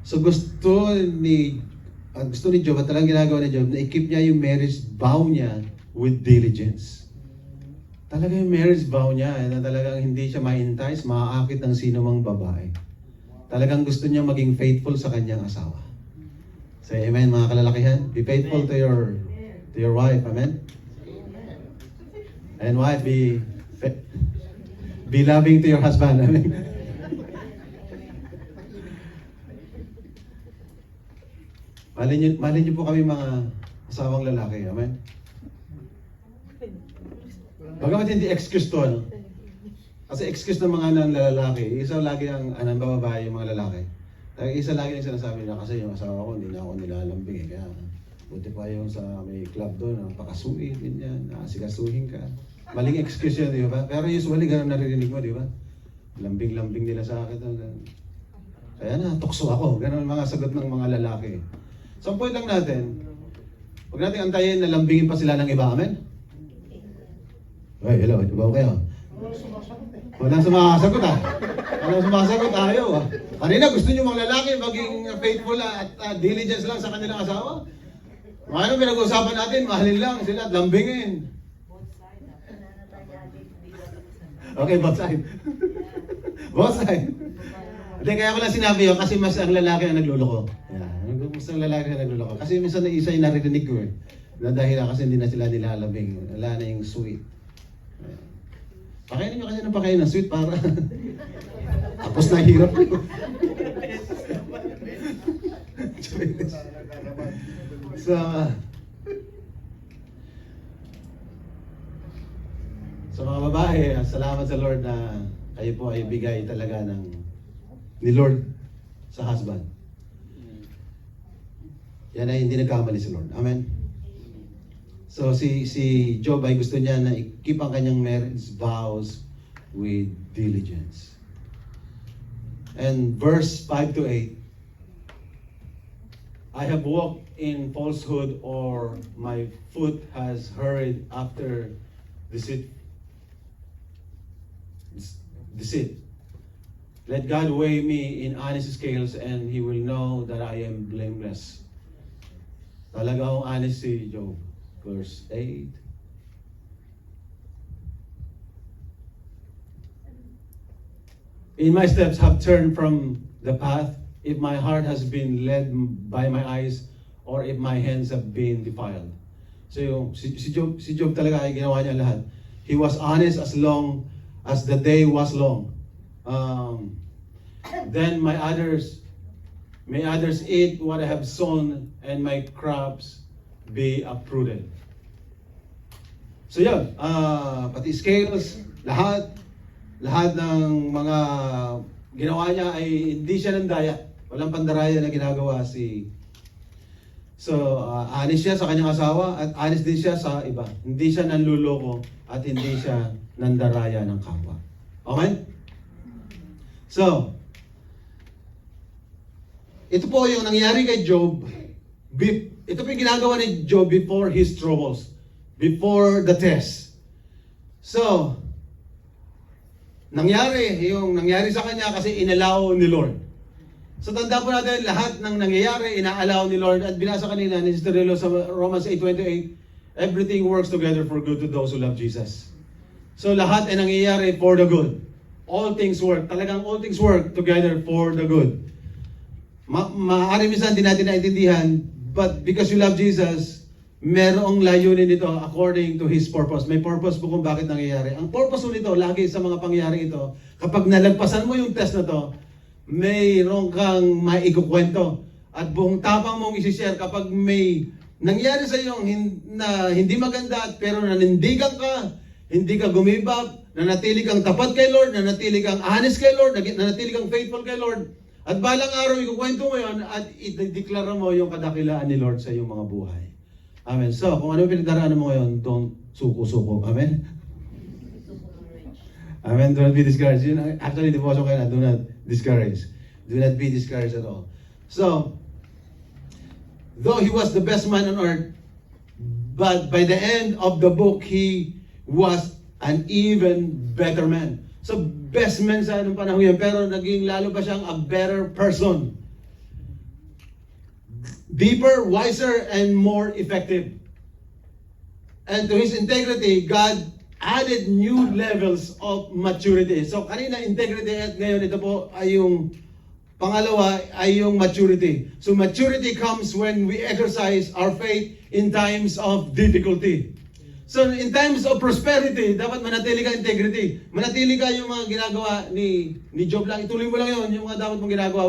So gusto ni Job, at talagang ginagawa ni Job, na i-keep niya yung marriage vow niya with diligence. Talaga yung marriage vow niya, na talagang hindi siya ma-entice, maaakit ng sino mang babae. Talagang gusto niya maging faithful sa kanyang asawa. Say amen, mga kalalakihan. Be faithful to your wife, amen? And wife, be loving to your husband, amen? Mahalin niyo po kami mga asawang lalaki, amen? Bagamat hindi excuse to, ano? Kasi excuse ng mga lalaki, isa lagi ang bababae yung mga lalaki. Isa lagi yung sinasabi na kasi yung asawa ko hindi na ako nilalambing eh. Kaya buti pa yung sa may club doon, ang pakasuin, ganyan, asikasuhin ka. Maling excuse yun, di ba? Pero usually ganun naririnig mo, di ba? Lambing-lambing nila sa akin. Kaya na, tukso ako. Ganun ang mga sagot ng mga lalaki. So ang point lang natin, huwag natin antayin na lambingin pa sila ng iba, amen? Hey, hello, ibaw kayo. Walang sumasagot ah. Walang sumasagot, ayaw ah. Kanina gusto nyo mga lalaki maging faithful at diligence lang sa kanilang asawa. Ano pinag-uusapan natin? Mahalin lang sila at lambingin. Okay, both side. Both side. Hindi, kaya ko lang sinabi yun kasi mas ang lalaki ang nagluloko. Yeah. Mas ang lalaki ang nagluloko. Kasi minsan na isa yung narinig ko eh. Dahil kasi hindi na sila nilalabing. Wala na yung sweet. Pakainin nyo kasi ng pakain ng sweet para tapos nahirap ko. So mga babae, salamat sa Lord na kayo po ay bigay talaga ni Lord sa husband. Yan ay hindi nagkamali si Lord. Amen. So si Job ay gusto niya na i-keep ang kanyang marriage vows with diligence. And verse 5 to 8, I have walked in falsehood, or my foot has hurried after deceit. Let God weigh me in honest scales, and He will know that I am blameless. Talaga akong honest si Job. Verse 8. In my steps have turned from the path, if my heart has been led by my eyes, or if my hands have been defiled. So si Job talaga ay ginawa niya lahat. He was honest as long as the day was long. Then may others eat what I have sown, and my crops be uprooted. So yun, pati scales, lahat ng mga ginawa niya ay hindi siya nandaya. Walang pandaraya na ginagawa So, honest siya sa kanyang asawa at honest din siya sa iba. Hindi siya nanluloko at hindi siya nandaraya ng kapwa. Amen? So, ito po yung nangyari kay Job. Ito po yung ginagawa ni Job before his troubles, before the test. So, nangyari sa kanya kasi inalaw ni Lord. So tanda po natin, lahat ng nangyayari, inaalaw ni Lord. At binasa kanina ni Sister Relo sa Romans 8:28, everything works together for good to those who love Jesus. So lahat ay nangyayari for the good. All things work. Talagang all things work together for the good. Maaari minsan din natin naintindihan, but because you love Jesus, merong layunin nito according to His purpose. May purpose po kung bakit nangyayari. Ang purpose po nito, lagi sa mga pangyayari ito, kapag nalagpasan mo yung test na to, mayroon kang maikukwento at buong tapang mong isishare kapag may nangyari sa iyo na hindi maganda pero nanindigan ka, hindi ka gumibab, nanatili kang tapat kay Lord, nanatili kang honest kay Lord, nanatili kang faithful kay Lord, at balang araw ikukwento mo yon at ideklara mo yung kadakilaan ni Lord sa iyong mga buhay. Amen. So, kung ano pinagdaraanan mo ngayon, don't suko-suko. Amen? Amen. Do not be discouraged. Actually, devotion kayo na, do not discourage. Do not be discouraged at all. So, though he was the best man on earth, But by the end of the book, he was an even better man. So, best man sa anong panahon yun, pero naging lalo pa siyang a better person. Deeper, wiser, and more effective. And to his integrity, God added new levels of maturity. So, kanina integrity at ngayon ito po ay yung pangalawa ay yung maturity. So, maturity comes when we exercise our faith in times of difficulty. So, in times of prosperity, dapat manatili ka integrity. Manatili ka yung mga ginagawa ni Job lang. Ituloy mo lang yun, yung mga dapat mong ginagawa.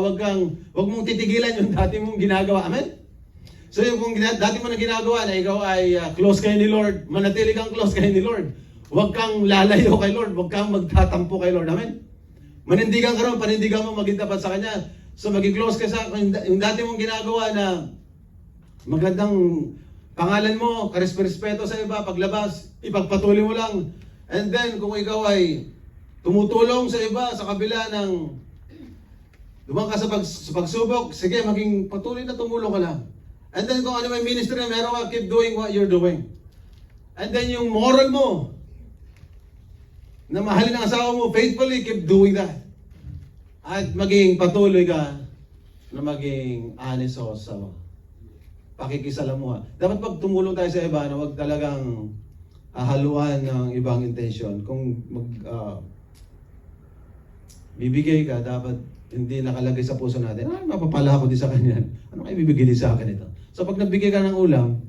Huwag mong titigilan yung dati mong ginagawa. Amen? So, yung kung dati mo na ginagawa na ikaw ay close kayo ni Lord, manatili kang close kayo ni Lord. Huwag kang lalayo kay Lord. Huwag kang magtatampo kay Lord. Amen? Manindigan ka ron, panindigan mo maging tapat sa Kanya. So, maging close ka sa yung dati mong ginagawa na magandang pangalan mo, karespeto sa iba, paglabas, ipagpatuloy mo lang. And then, kung ikaw ay tumutulong sa iba sa kabila ng dumang ka sa pagsubok, sige, maging patuloy na tumulong ka lang. And then, kung ano may ministry na meron ka, keep doing what you're doing. And then, yung moral mo, na mahalin ang asawa mo, faithfully, keep doing that. At maging patuloy ka na maging honest sa pakikisalamuha. Dapat pag tumulong tayo sa iba, na huwag talagang haluan ng ibang intention. Kung bibigay ka, dapat hindi nakalagay sa puso natin, mapapala ako din sa kanya. Ano kayo bibigay din sa akin ito? So pag nagbigay ka ng ulam,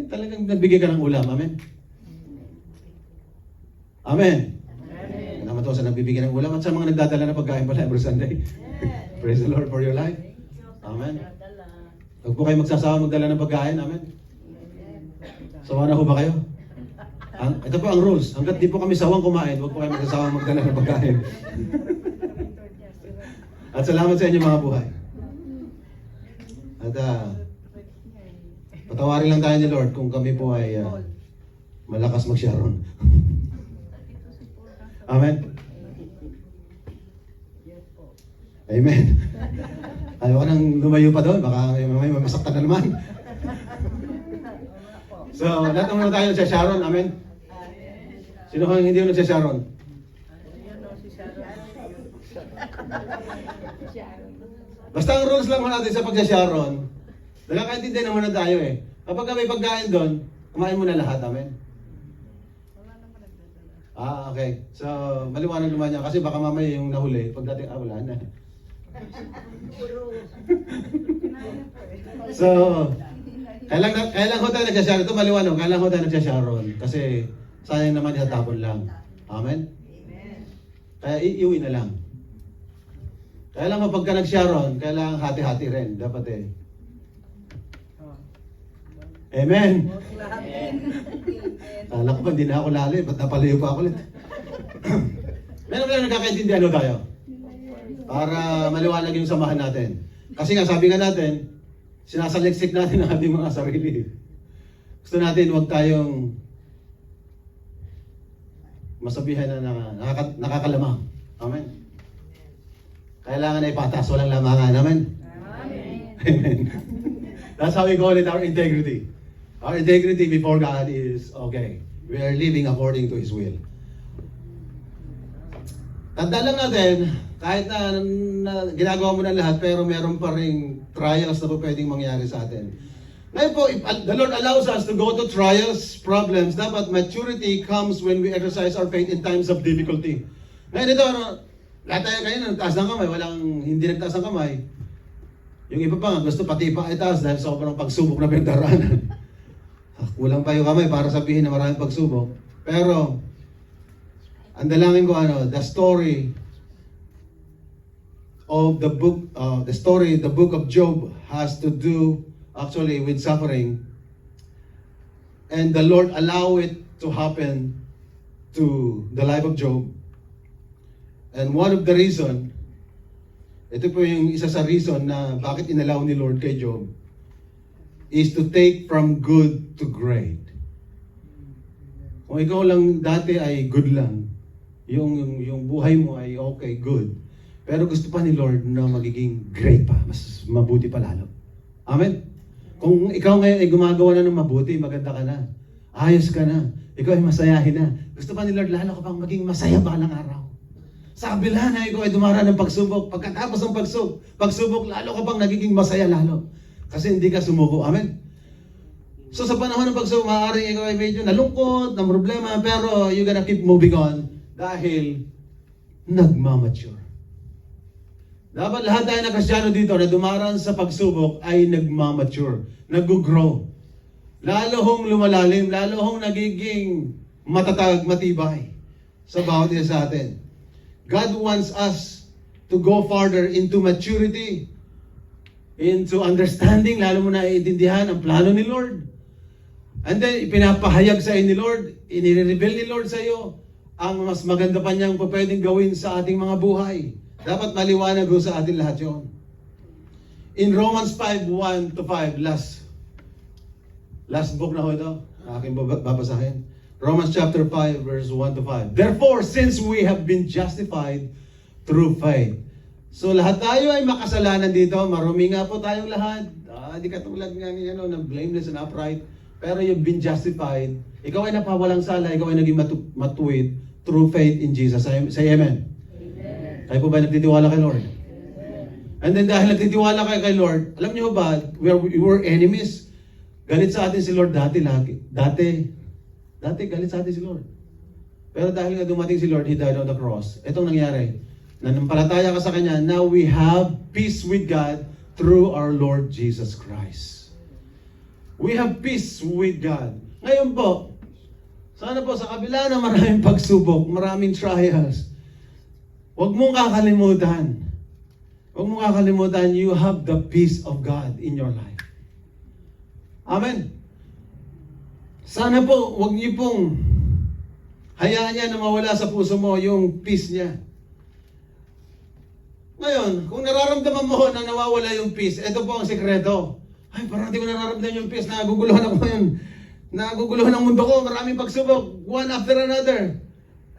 talagang nagbigay ka ng ulam. Amen? Amen? Naman to sa nagbibigay ng ulam at sa mga nagdadala na pagkain pala every Sunday. Praise the Lord for your life. Amen? Huwag po kayo magsasawa magdala ng pagkain. Amen? Sawa na ho ba kayo? Ito po ang rules. Hanggat di po kami sawang kumain, huwag po kayo magsasawa magdala ng pagkain. At salamat sa inyo mga buhay. At patawarin lang tayo ni Lord kung kami po ay malakas mag-sharon. Amen? Amen. Ayaw ka nang lumayo pa doon, baka may masaktan na naman. So, lahat naman tayo nagsasharon. Amen? Sino kang hindi yung nagsasharon? Basta ang rules lang natin sa pagsasharon, nagkakaintindihan naman na tayo eh. Kapag may pagkain doon, kumain mo na lahat. Amen? Okay. So, maliwanag naman niya. Kasi baka mamaya yung nahuli, pagdating, wala na. So, kailan ho tayo nagsasharon? Ito maliwanag, kailan ho tayo nagsasharon? Kasi, sayang naman itatapon lang. Amen? Kaya iuwi na lang. Kaya lang kapag ka nag-sharon, kailangan hati-hati rin. Dapat eh. Amen. Kala ko pa, hindi na ako lali. Ba't napalayo pa ako ulit? Meron ba nagkakaintindihan tayo? Para maliwanag yung samahan natin. Kasi nga, sabi nga natin, sinasaliksik natin ang ating mga sarili. Gusto natin, huwag tayong masabihan na nakakalamang. Amen. Kailangan ay patas, walang lamangan. Amen? Amen. That's how we call it our integrity. Our integrity before God is okay. We are living according to His will. Tandaan lang natin, kahit na ginagawa mo na lahat, pero meron pa rin trials na po pwedeng mangyari sa atin. Ngayon po, if the Lord allows us to go to trials, problems, dapat maturity comes when we exercise our faith in times of difficulty. Ngayon ito, lahat tayo kayo nagtaas ng kamay, walang hindi nagtaas ng kamay. Yung iba pa nga, gusto pati pa itaas dahil sobrang pagsubok na pinagdaraanan. Kulang pa yung kamay para sabihin na maraming pagsubok. Pero, ang dalangin ko the story of the book of Job has to do actually with suffering. And the Lord allow it to happen to the life of Job. And one of the reason, ito po yung isa sa reason na bakit inalaw ni Lord kay Job, is to take from good to great. Kung ikaw lang dati ay good lang, yung buhay mo ay okay, good. Pero gusto pa ni Lord na magiging great pa, mas mabuti pa lalo. Amen? Kung ikaw ngayon ay gumagawa na ng mabuti, maganda ka na, ayos ka na, ikaw ay masayahin na. Gusto pa ni Lord, lalo ka pang maging masaya balang araw. Sa kabila na ikaw ay dumaraan ng pagsubok, pagkatapos ng pagsubok, lalo ka pang nagiging masaya lalo. Kasi hindi ka sumuko. Amen? So sa panahon ng pagsubok, maaaring ikaw ay medyo nalungkot, ng problema, pero you gotta keep moving on dahil nagmamature. Dapat lahat tayo na Kristiyano dito na dumaraan sa pagsubok ay nagmamature, nag-grow. Lalo hong lumalalim, lalo hong nagiging matatag, matibay sa bawat isa sa atin. God wants us to go farther into maturity, into understanding, lalo mo na iintindihan ang plano ni Lord. And then, ipinapahayag sa ni Lord, inire-reveal ni Lord sa iyo ang mas maganda pa niyang pwedeng gawin sa ating mga buhay. Dapat maliwanag ho sa atin lahat yun. In Romans 5:1-5, last book na ho ito, aking babasahin. Romans chapter 5, verse 1-5. Therefore, since we have been justified through faith. So lahat tayo ay makasalanan dito. Marumi nga po tayong lahat. Di katulad nga ni ng blameless and upright. Pero you've been justified. Ikaw ay napawalang sala. Ikaw ay naging matuwid through faith in Jesus. Say amen. Amen. Kayo po ba nagtitiwala kay Lord? Amen. And then dahil nagtitiwala kayo kay Lord, alam niyo ba, we were enemies. Galit sa atin si Lord dati lagi. Dati galit sa atin si Lord. Pero dahil nga dumating si Lord, He died on the cross. Itong nangyari, nanampalataya ka sa Kanya, now we have peace with God through our Lord Jesus Christ. We have peace with God. Ngayon po, sana po sa kabila na maraming pagsubok, maraming trials, huwag mong kakalimutan, you have the peace of God in your life. Amen. Sana po, huwag niyo pong hayaan niya na mawala sa puso mo yung peace niya. Ngayon, kung nararamdaman mo na nawawala yung peace, ito po ang sekreto. Ay, parang hindi ko nararamdaman yung peace. Naguguluhan ako ngayon. Naguguluhan ang mundo ko. Maraming pagsubok. One after another.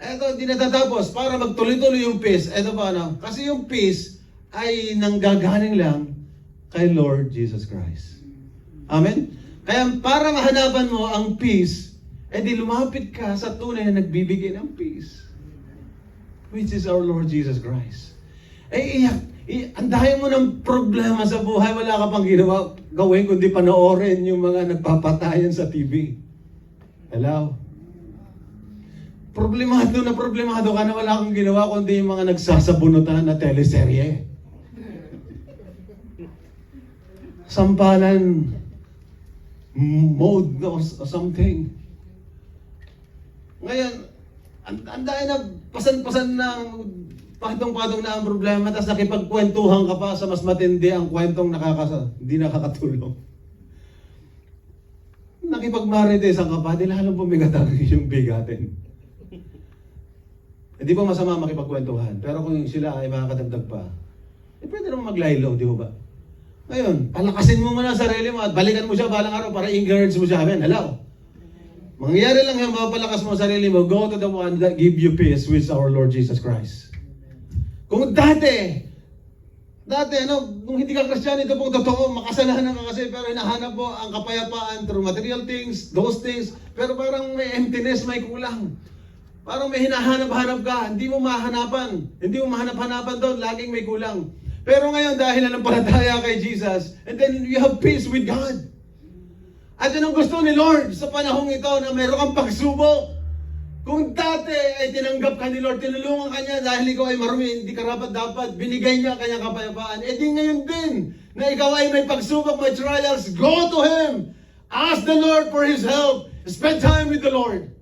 Ito, hindi natatapos. Para magtuloy-tuloy yung peace. Ito pa, kasi yung peace ay nanggagaling lang kay Lord Jesus Christ. Amen? Kaya para mahanapan mo ang peace, di lumapit ka sa tunay na nagbibigay ng peace. Which is our Lord Jesus Christ. Andahin mo ng problema sa buhay, wala ka pang gawin kundi panoorin yung mga nagpapatayan sa TV. Hello? Problemado ka na wala kang ginawa kundi yung mga nagsasabunutan na teleserye. Sampalan mode or something. Ngayon, ang dahil na pasan-pasan ng patong-patong na ang problema, tapos nakipagkwentuhan ka pa sa mas matindi ang kwentong hindi nakakatulong. Nakipagmaritesan ka pa, di lalong bumigat ang iyong bigatin. Hindi pa masama makipagkwentuhan, pero kung sila ay makakadagdag pa, pwede naman maglaylo, di ba? Ngayon, palakasin mo muna ang sarili mo at balikan mo siya balang araw para encourage mo siya. Amen. Hello? Mangyayari lang yung mapalakas mo ang sarili mo, go to the one that give you peace, which is our Lord Jesus Christ. Kung dati, nung hindi ka Kristiyano, ito pong totoo, makasalanan ka kasi, pero hinahanap mo ang kapayapaan through material things, those things, pero parang may emptiness, may kulang. Parang may hinahanap-hanap ka, hindi mo mahanap-hanapan doon, laging may kulang. Pero ngayon, dahil nanampalataya kay Jesus, and then you have peace with God. At yun ang gusto ni Lord sa panahong ito na mayroon kang pagsubok. Kung dati ay tinanggap ka ni Lord, tinulungan ka niya dahil ikaw ay marumi, hindi karapat-dapat, binigay niya kanyang kapayapaan. Di ngayon din, na ikaw ay may pagsubok, may trials, go to Him. Ask the Lord for His help. Spend time with the Lord.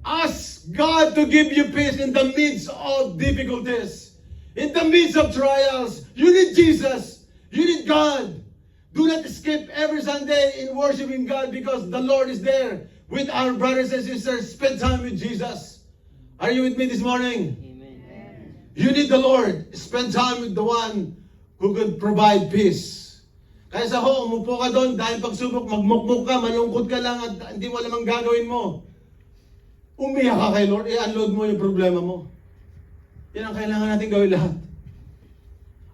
Ask God to give you peace in the midst of difficulties. In the midst of trials, you need Jesus. You need God. Do not skip every Sunday in worshiping God because the Lord is there with our brothers and sisters. Spend time with Jesus. Are you with me this morning? Amen. You need the Lord. Spend time with the one who could provide peace. Kaya sa umupo ka doon dahil pagsubok, magmukmuk ka, malungkot ka lang at hindi mo alam ang gagawin mo. Umiyak ka kay Lord, i-unload mo yung problema mo. Yan ang kailangan natin gawin lahat.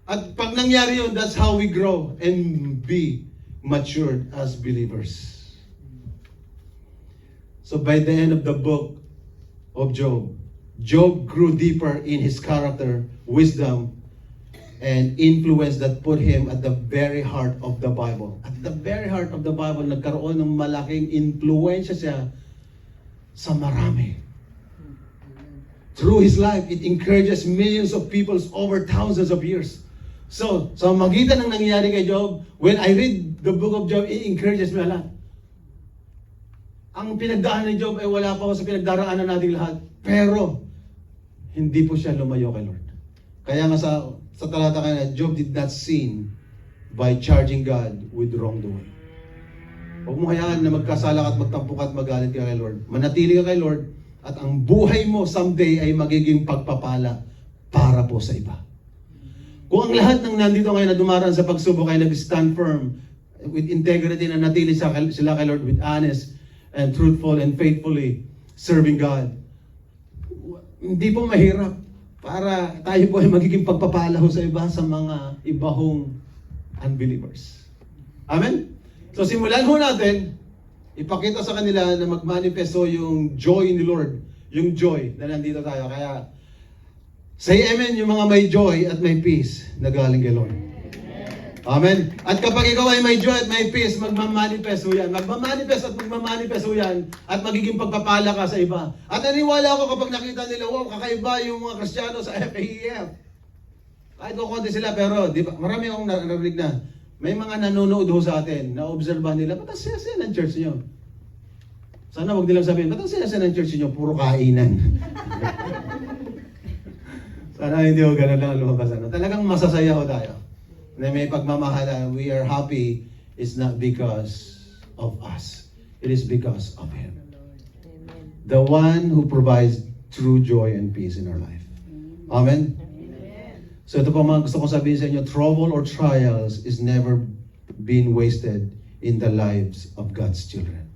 At pag nangyari yun, that's how we grow and be matured as believers. So by the end of the book of Job, Job grew deeper in his character, wisdom, and influence that put him at the very heart of the Bible. At the very heart of the Bible, nagkaroon ng malaking influensya siya sa marami. Through his life, it encourages millions of people over thousands of years. So, sa magitan ng nangyayari kay Job, when I read the book of Job, it encourages me a lot. Ang pinagdaanan ni Job ay wala pa ako sa pinagdaraanan nating lahat. Pero, hindi po siya lumayo kay Lord. Kaya nga sa talata kanina, Job did not sin by charging God with wrongdoing. Huwag mo hayaan na magkasala ka at magtampo ka at magalit ka kay Lord. Manatili ka kay Lord at ang buhay mo someday ay magiging pagpapala para po sa iba. Kung ang lahat ng nandito ngayon na dumaraan sa pagsubok ay nag-stand firm with integrity na natili sila kay Lord with honest and truthful and faithfully serving God, hindi po mahirap para tayo po ay magiging pagpapala ho sa iba, sa mga ibahong unbelievers. Amen? So simulan ho natin, ipakita sa kanila na magmanifesto yung joy in the Lord, yung joy na nandito tayo. Kaya say amen yung mga may joy at may peace na galing kay Lord. Amen. At kapag ikaw ay may joy at may peace, magmamanifest ho yan. Magmamanifest ho yan at magiging pagpapala ka sa iba. At naniwala ako kapag nakita nila, wow, kakaiba yung mga Kristiyano sa FAEF. Kahit kukunti sila, pero di ba, marami akong narinig na may mga nanonood ho sa atin, na-obserbahan nila, ba't ang saya-saya ng church niyo? Sana wag nilang sabihin, ba't ang saya-saya ng church niyo? Puro kainan. Sana hindi ho ganun lang ang lumabas. Talagang masasaya ho tayo. Na may pagmamahala, we are happy is not because of us. It is because of Him. Amen. The one who provides true joy and peace in our life. Amen? Amen. So ito po mga gusto kong sabihin sa inyo, trouble or trials is never been wasted in the lives of God's children.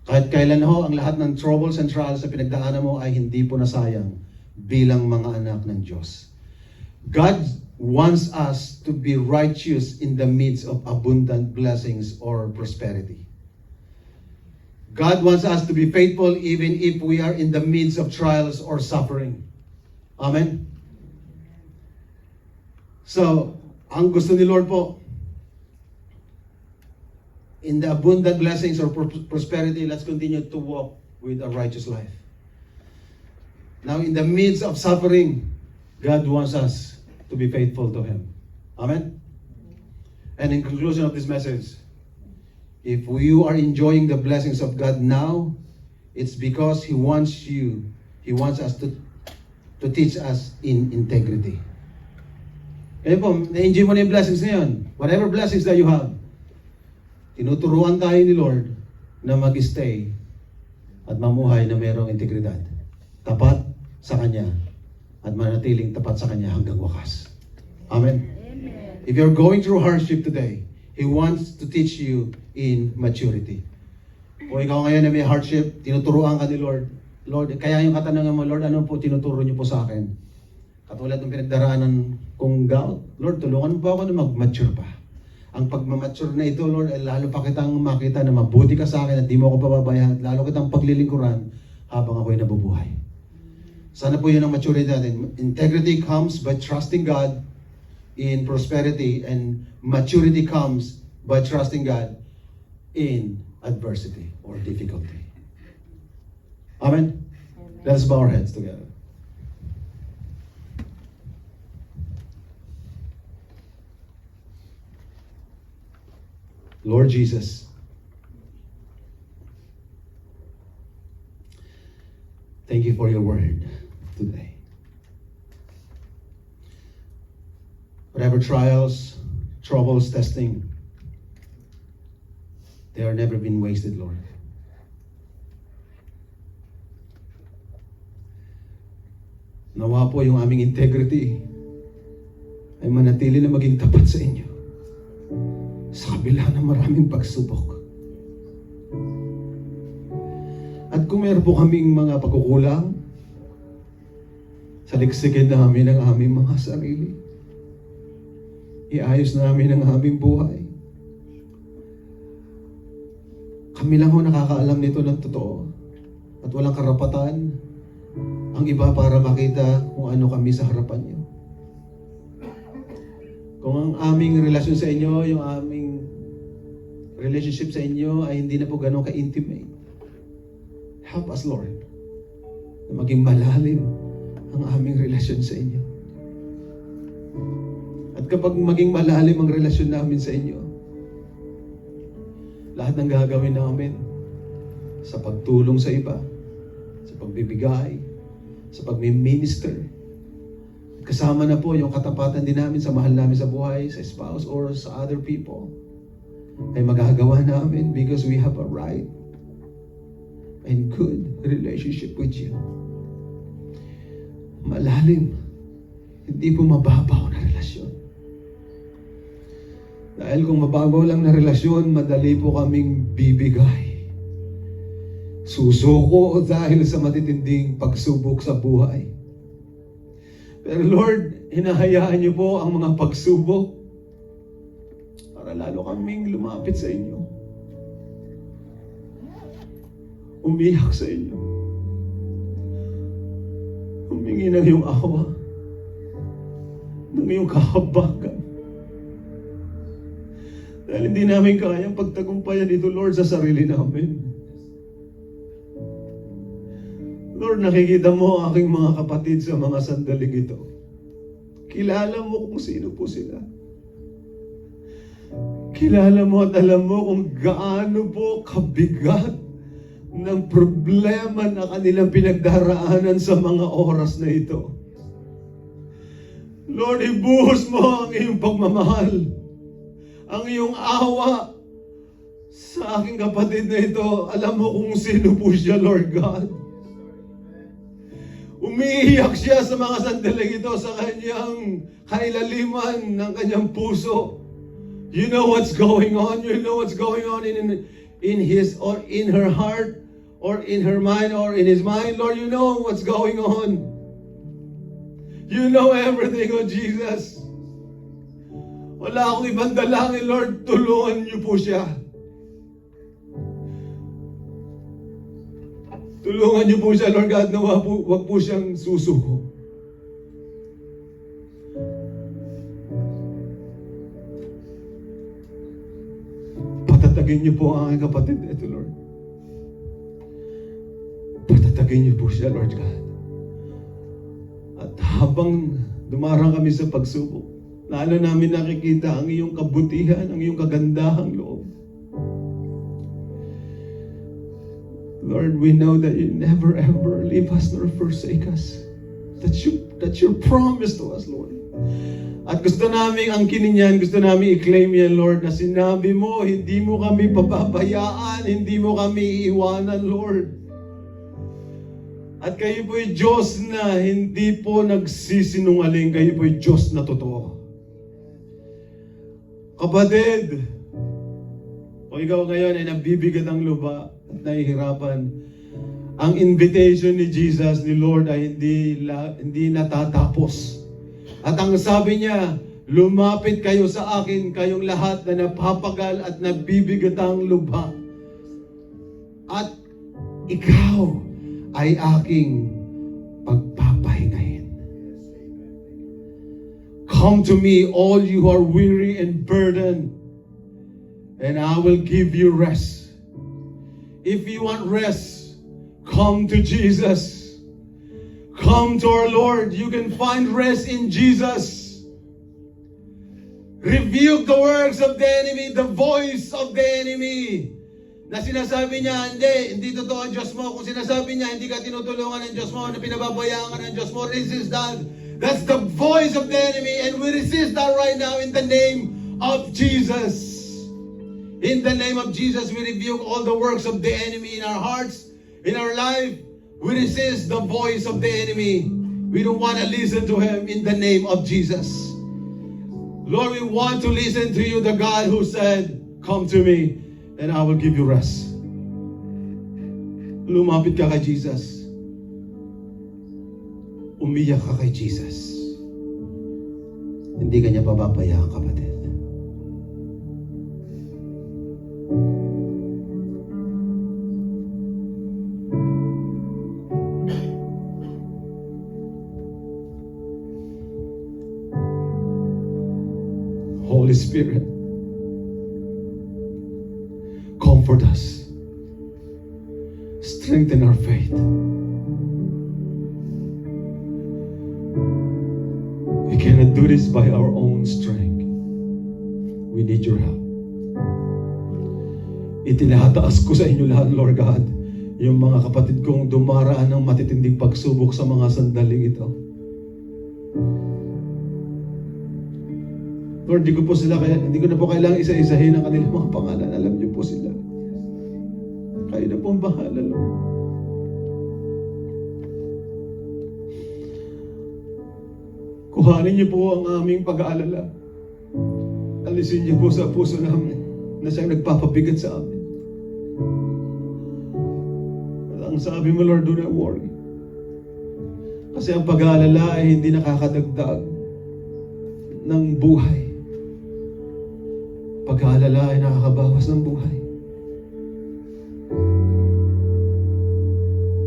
Kahit kailan ho, ang lahat ng troubles and trials na pinagdaanan mo ay hindi po nasayang bilang mga anak ng Diyos. God wants us to be righteous in the midst of abundant blessings or prosperity. God wants us to be faithful even if we are in the midst of trials or suffering. Amen? So, ang gusto ni Lord po, in the abundant blessings or prosperity, let's continue to walk with a righteous life. Now, in the midst of suffering, God wants us to be faithful to Him. Amen? And in conclusion of this message, if you are enjoying the blessings of God now, it's because He wants us to teach us in integrity. Kaya po, na-enjoy mo na yung blessings na yun. Whatever blessings that you have, tinuturuan tayo ni Lord na mag-stay at mamuhay na mayroong integridad. Tapat sa Kanya at manatiling tapat sa Kanya hanggang wakas. Amen? Amen. If you're going through hardship today, He wants to teach you in maturity. Kung ikaw ngayon na may hardship, tinuturuan ka ni Lord. Lord, kaya yung katanungan mo, Lord, ano po tinuturo niyo po sa akin? Katulad ng pinagdaraanan kong gout, Lord, tulungan mo po ako na mag-mature pa. Ang pagmamature na ito, Lord, ay lalo pa kitang makita na mabuti ka sa akin at di mo ako pababayaan at lalo kitang paglilingkuran habang ako'y nabubuhay. Sana po yun ang maturity natin. Integrity comes by trusting God in prosperity, and maturity comes by trusting God in adversity or difficulty. Amen? Amen. Let us bow our heads together. Lord Jesus, thank you for your word today. Whatever trials, troubles, testing, they are never been wasted, Lord. Nawa po yung aming integrity ay manatili na maging tapat sa inyo sa kabila ng maraming pagsubok. At kung meron po kaming mga pagkukulang, saliksikin namin ang aming mga sarili. Iayos namin ang aming buhay. Kami lang ho nakakaalam nito ng totoo. At walang karapatan ang iba para makita kung ano kami sa harapan niyo. Kung ang aming relasyon sa inyo, yung aming relationship sa inyo ay hindi na po ganun ka-intimate. Help us, Lord, na maging malalim ang aming relasyon sa inyo. At kapag maging malalim ang relasyon namin sa inyo, lahat ng gagawin namin sa pagtulong sa iba, sa pagbibigay, sa pagmi-minister, kasama na po yung katapatan din namin sa mahal namin sa buhay, sa spouse or sa other people, ay magagawa namin because we have a right and good relationship with you. Malalim, hindi po mababaw na relasyon. Dahil kung mababaw lang na relasyon, madali po kaming bibigay. Susuko dahil sa matitinding pagsubok sa buhay. Pero Lord, hinahayaan niyo po ang mga pagsubok para lalo kaming lumapit sa inyo. Umiyak sa inyo. Humingi ng iyong awa, ng iyong kahabagan. Dahil hindi namin kayang pagtagumpayan ito, Lord, sa sarili namin. Lord, nakikita mo ang aking mga kapatid sa mga sandaling ito. Kilala mo kung sino po sila. Kilala mo at alam mo kung gaano po kabigat ng problema na kanilang pinagdaraanan sa mga oras na ito. Lord, ibuhos mo ang iyong pagmamahal, ang iyong awa sa aking kapatid na ito. Alam mo kung sino po siya, Lord God. Umiiyak siya sa mga sandaling ito sa kanyang kailaliman ng kanyang puso. You know what's going on. You know what's going on in his or in her heart or in her mind or in his mind. Lord, you know what's going on. You know everything, oh Jesus. Wala akong ibang dalangin, Lord. Tulungan niyo po siya. Tulungan niyo po siya, Lord God, na wag po siyang susuko. Patatagin niyo po ang aking kapatid na ito, Lord. Patatagin niyo po siya, Lord God. At habang dumarang kami sa pagsubok, lalo namin nakikita ang iyong kabutihan, ang iyong kagandahang loob. Lord, we know that you never ever leave us nor forsake us. That's your promise to us, Lord. At gusto namin angkinin yan, gusto namin i-claim yan, Lord, na sinabi mo, hindi mo kami pababayaan, hindi mo kami iiwanan, Lord. At kayo po'y Diyos na hindi po nagsisinungaling, kayo po'y Diyos na totoo. Kapatid, kung ikaw ngayon ay nabibigat ang lupa at nahihirapan, ang invitation ni Jesus, ni Lord, ay hindi natatapos. At ang sabi niya, lumapit kayo sa akin, kayong lahat na napapagal at nabibigatang lubha. At ikaw ay aking pagpapahingahin. Come to me, all you who are weary and burdened, and I will give you rest. If you want rest, come to Jesus. Come to our Lord. You can find rest in Jesus. Rebuke the works of the enemy, the voice of the enemy. Na sinasabi niya, hindi totoo ang Diyos mo. Kung sinasabi niya, hindi ka tinutulungan ng Diyos mo, na pinababayaan ka ng Diyos mo, resist that. That's the voice of the enemy, and we resist that right now in the name of Jesus. In the name of Jesus, we rebuke all the works of the enemy in our hearts, in our life. We resist the voice of the enemy. We don't want to listen to him in the name of Jesus. Lord, we want to listen to you, the God who said, come to me and I will give you rest. Lumapit ka kay Jesus. Umiyak ka kay Jesus. Hindi ka niya pababayaan, kapatid. Holy Spirit, comfort us. Strengthen our faith. We cannot do this by our own strength. We need your help. Itinataas ko sa inyo lahat, Lord God, yung mga kapatid kong dumaraan ng matitinding pagsubok sa mga sandaling ito. Lord, hindi ko na po kailangang isa-isahin ang kanilang mga pangalan. Alam niyo po sila. Kayo na po ang bahala, Lord. Kuhanin niyo po ang aming pag-aalala. Alisin niyo po sa puso namin na siyang nagpapabigat sa amin. At ang sabi mo, Lord, do not worry. Kasi ang pag-aalala ay hindi nakakadagdag ng buhay. Pag-aalala ay nakakabawas ng buhay.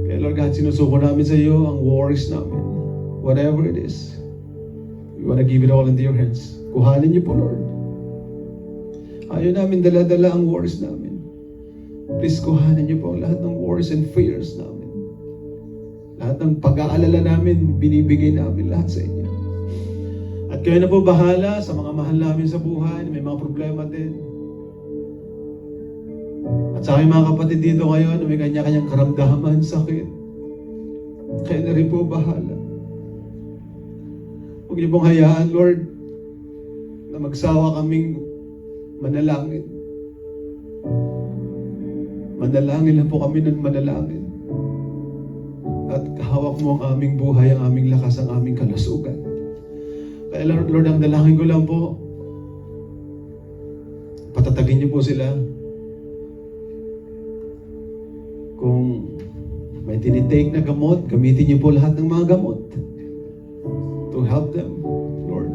Kaya Lord God, sinusuko namin sa iyo ang worries namin. Whatever it is. We want to give it all into your hands. Kuhanin niyo po, Lord. Ayaw namin dala-dala ang worries namin. Please, kuhanin niyo po ang lahat ng worries and fears namin. Lahat ng pag-aalala namin, binibigay namin lahat sa inyo. At kayo na po bahala sa mga mahal namin sa buhay, may mga problema din. At sa aking mga kapatid dito ngayon, may kanya-kanyang karamdaman, sakit. Kayo na rin po bahala. Huwag niyo pong hayaan, Lord, na magsawa kaming manalangin. Manalangin lang po kami ng manalangin. At hawak mo ang aming buhay, ang aming lakas, ang aming kalusugan. Kaya Lord, ang dalangin ko lang po, patatagin niyo po sila. Kung may tinitake na gamot, gamitin niyo po lahat ng mga gamot to help them, Lord.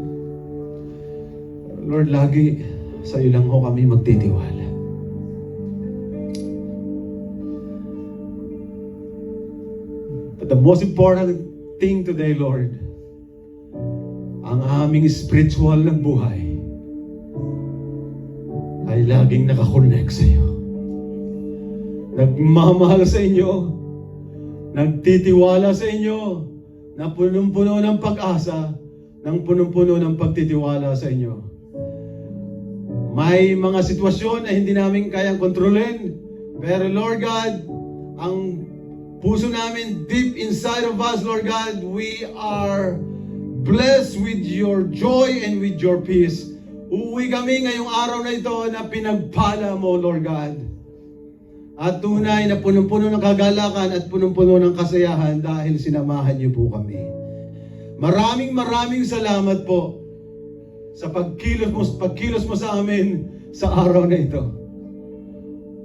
Lord, lagi sa iyo lang ho kami magtitiwala. But the most important thing today, Lord, ang aming spiritual na buhay ay laging nakakonect sa iyo. Nagmamahal sa inyo, nagtitiwala sa inyo, na punong-puno ng pag-asa, ng punong-puno ng pagtitiwala sa inyo. May mga sitwasyon na hindi namin kayang kontrolin, pero Lord God, ang puso namin deep inside of us, Lord God, we are blessed with your joy and with your peace. Uuwi kami ngayong araw na ito na pinagpala mo, Lord God. At tunay na punong-puno ng kagalakan at punong-puno ng kasayahan dahil sinamahan niyo po kami. Maraming salamat po sa pagkilos mo sa amin sa araw na ito.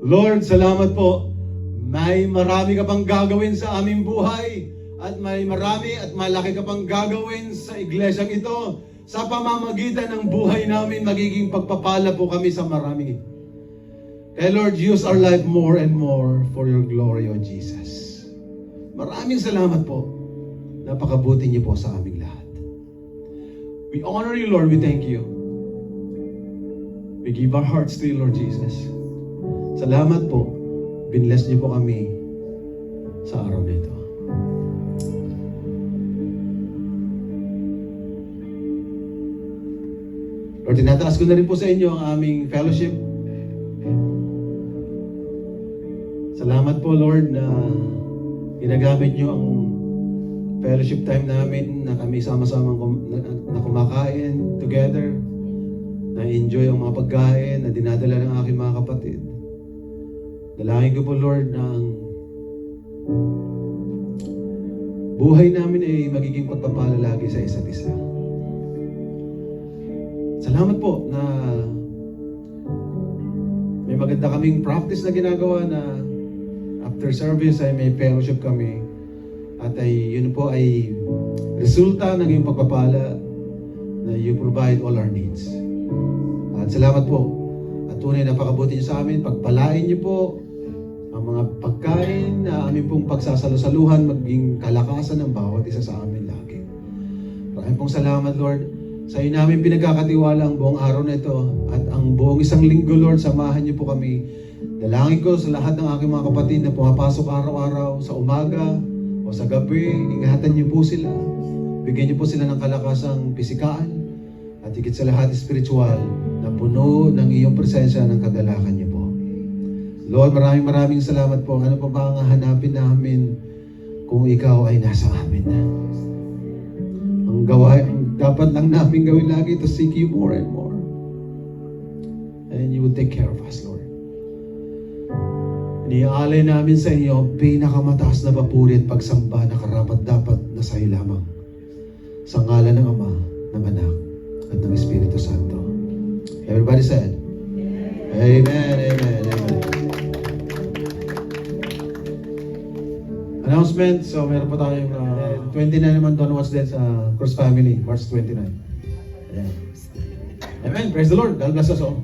Lord, salamat po. May marami ka pang gagawin sa aming buhay. At may marami at malaki ka pang gagawin sa iglesyang ito. Sa pamamagitan ng buhay namin, magiging pagpapala po kami sa marami. Kaya Lord, use our life more and more for your glory, O Jesus. Maraming salamat po. Napakabuti niyo po sa aming lahat. We honor you, Lord. We thank you. We give our hearts to you, Lord Jesus. Salamat po. Binless niyo po kami sa araw na ito. Lord, tinataas ko na rin po sa inyo ang aming fellowship. Salamat po, Lord, na ginagamit nyo ang fellowship time namin na kami sama-sama na kumakain together, na enjoy ang mga pagkain na dinadala ng aking mga kapatid. Dalangin ko po, Lord, na ang buhay namin ay magiging pagpapala lagi sa isa't isa. Salamat po na may maganda kaming practice na ginagawa na after service ay may fellowship kami at yun po ay resulta ng iyong pagpapala na you provide all our needs. At salamat po at tunay na pakabuti niyo sa amin, pagpalain niyo po ang mga pagkain na aming pong pagsasalusaluhan maging kalakasan ng bawat isa sa amin lagi. Maraming pong salamat, Lord. Sa iyo namin pinagkakatiwala ang buong araw na ito at ang buong isang linggo, Lord, samahan niyo po kami. Dalangin ko sa lahat ng aking mga kapatid na pumapasok araw-araw, sa umaga o sa gabi, ingatan niyo po sila. Bigyan niyo po sila ng kalakasang pisikal at higit sa lahat spiritual na puno ng iyong presensya ng kagalakan niyo po. Lord, maraming salamat po. Ano pa ba ang hanapin namin kung ikaw ay nasa amin? Ang dapat lang namin gawin lagi to seek you more and more. And you will take care of us, Lord. Iniaalay namin sa inyo ang pinakamataas na papuri at pagsamba na karapat-dapat na sa iyo lamang. Sa ngalan ng Ama, ng Anak, at ng Espiritu Santo. Everybody said, Amen, amen, amen. Announcement, so meron pa tayong 29 naman doon watch din sa Cross Family, March 29. Ayan. Amen, praise the Lord. God bless us all.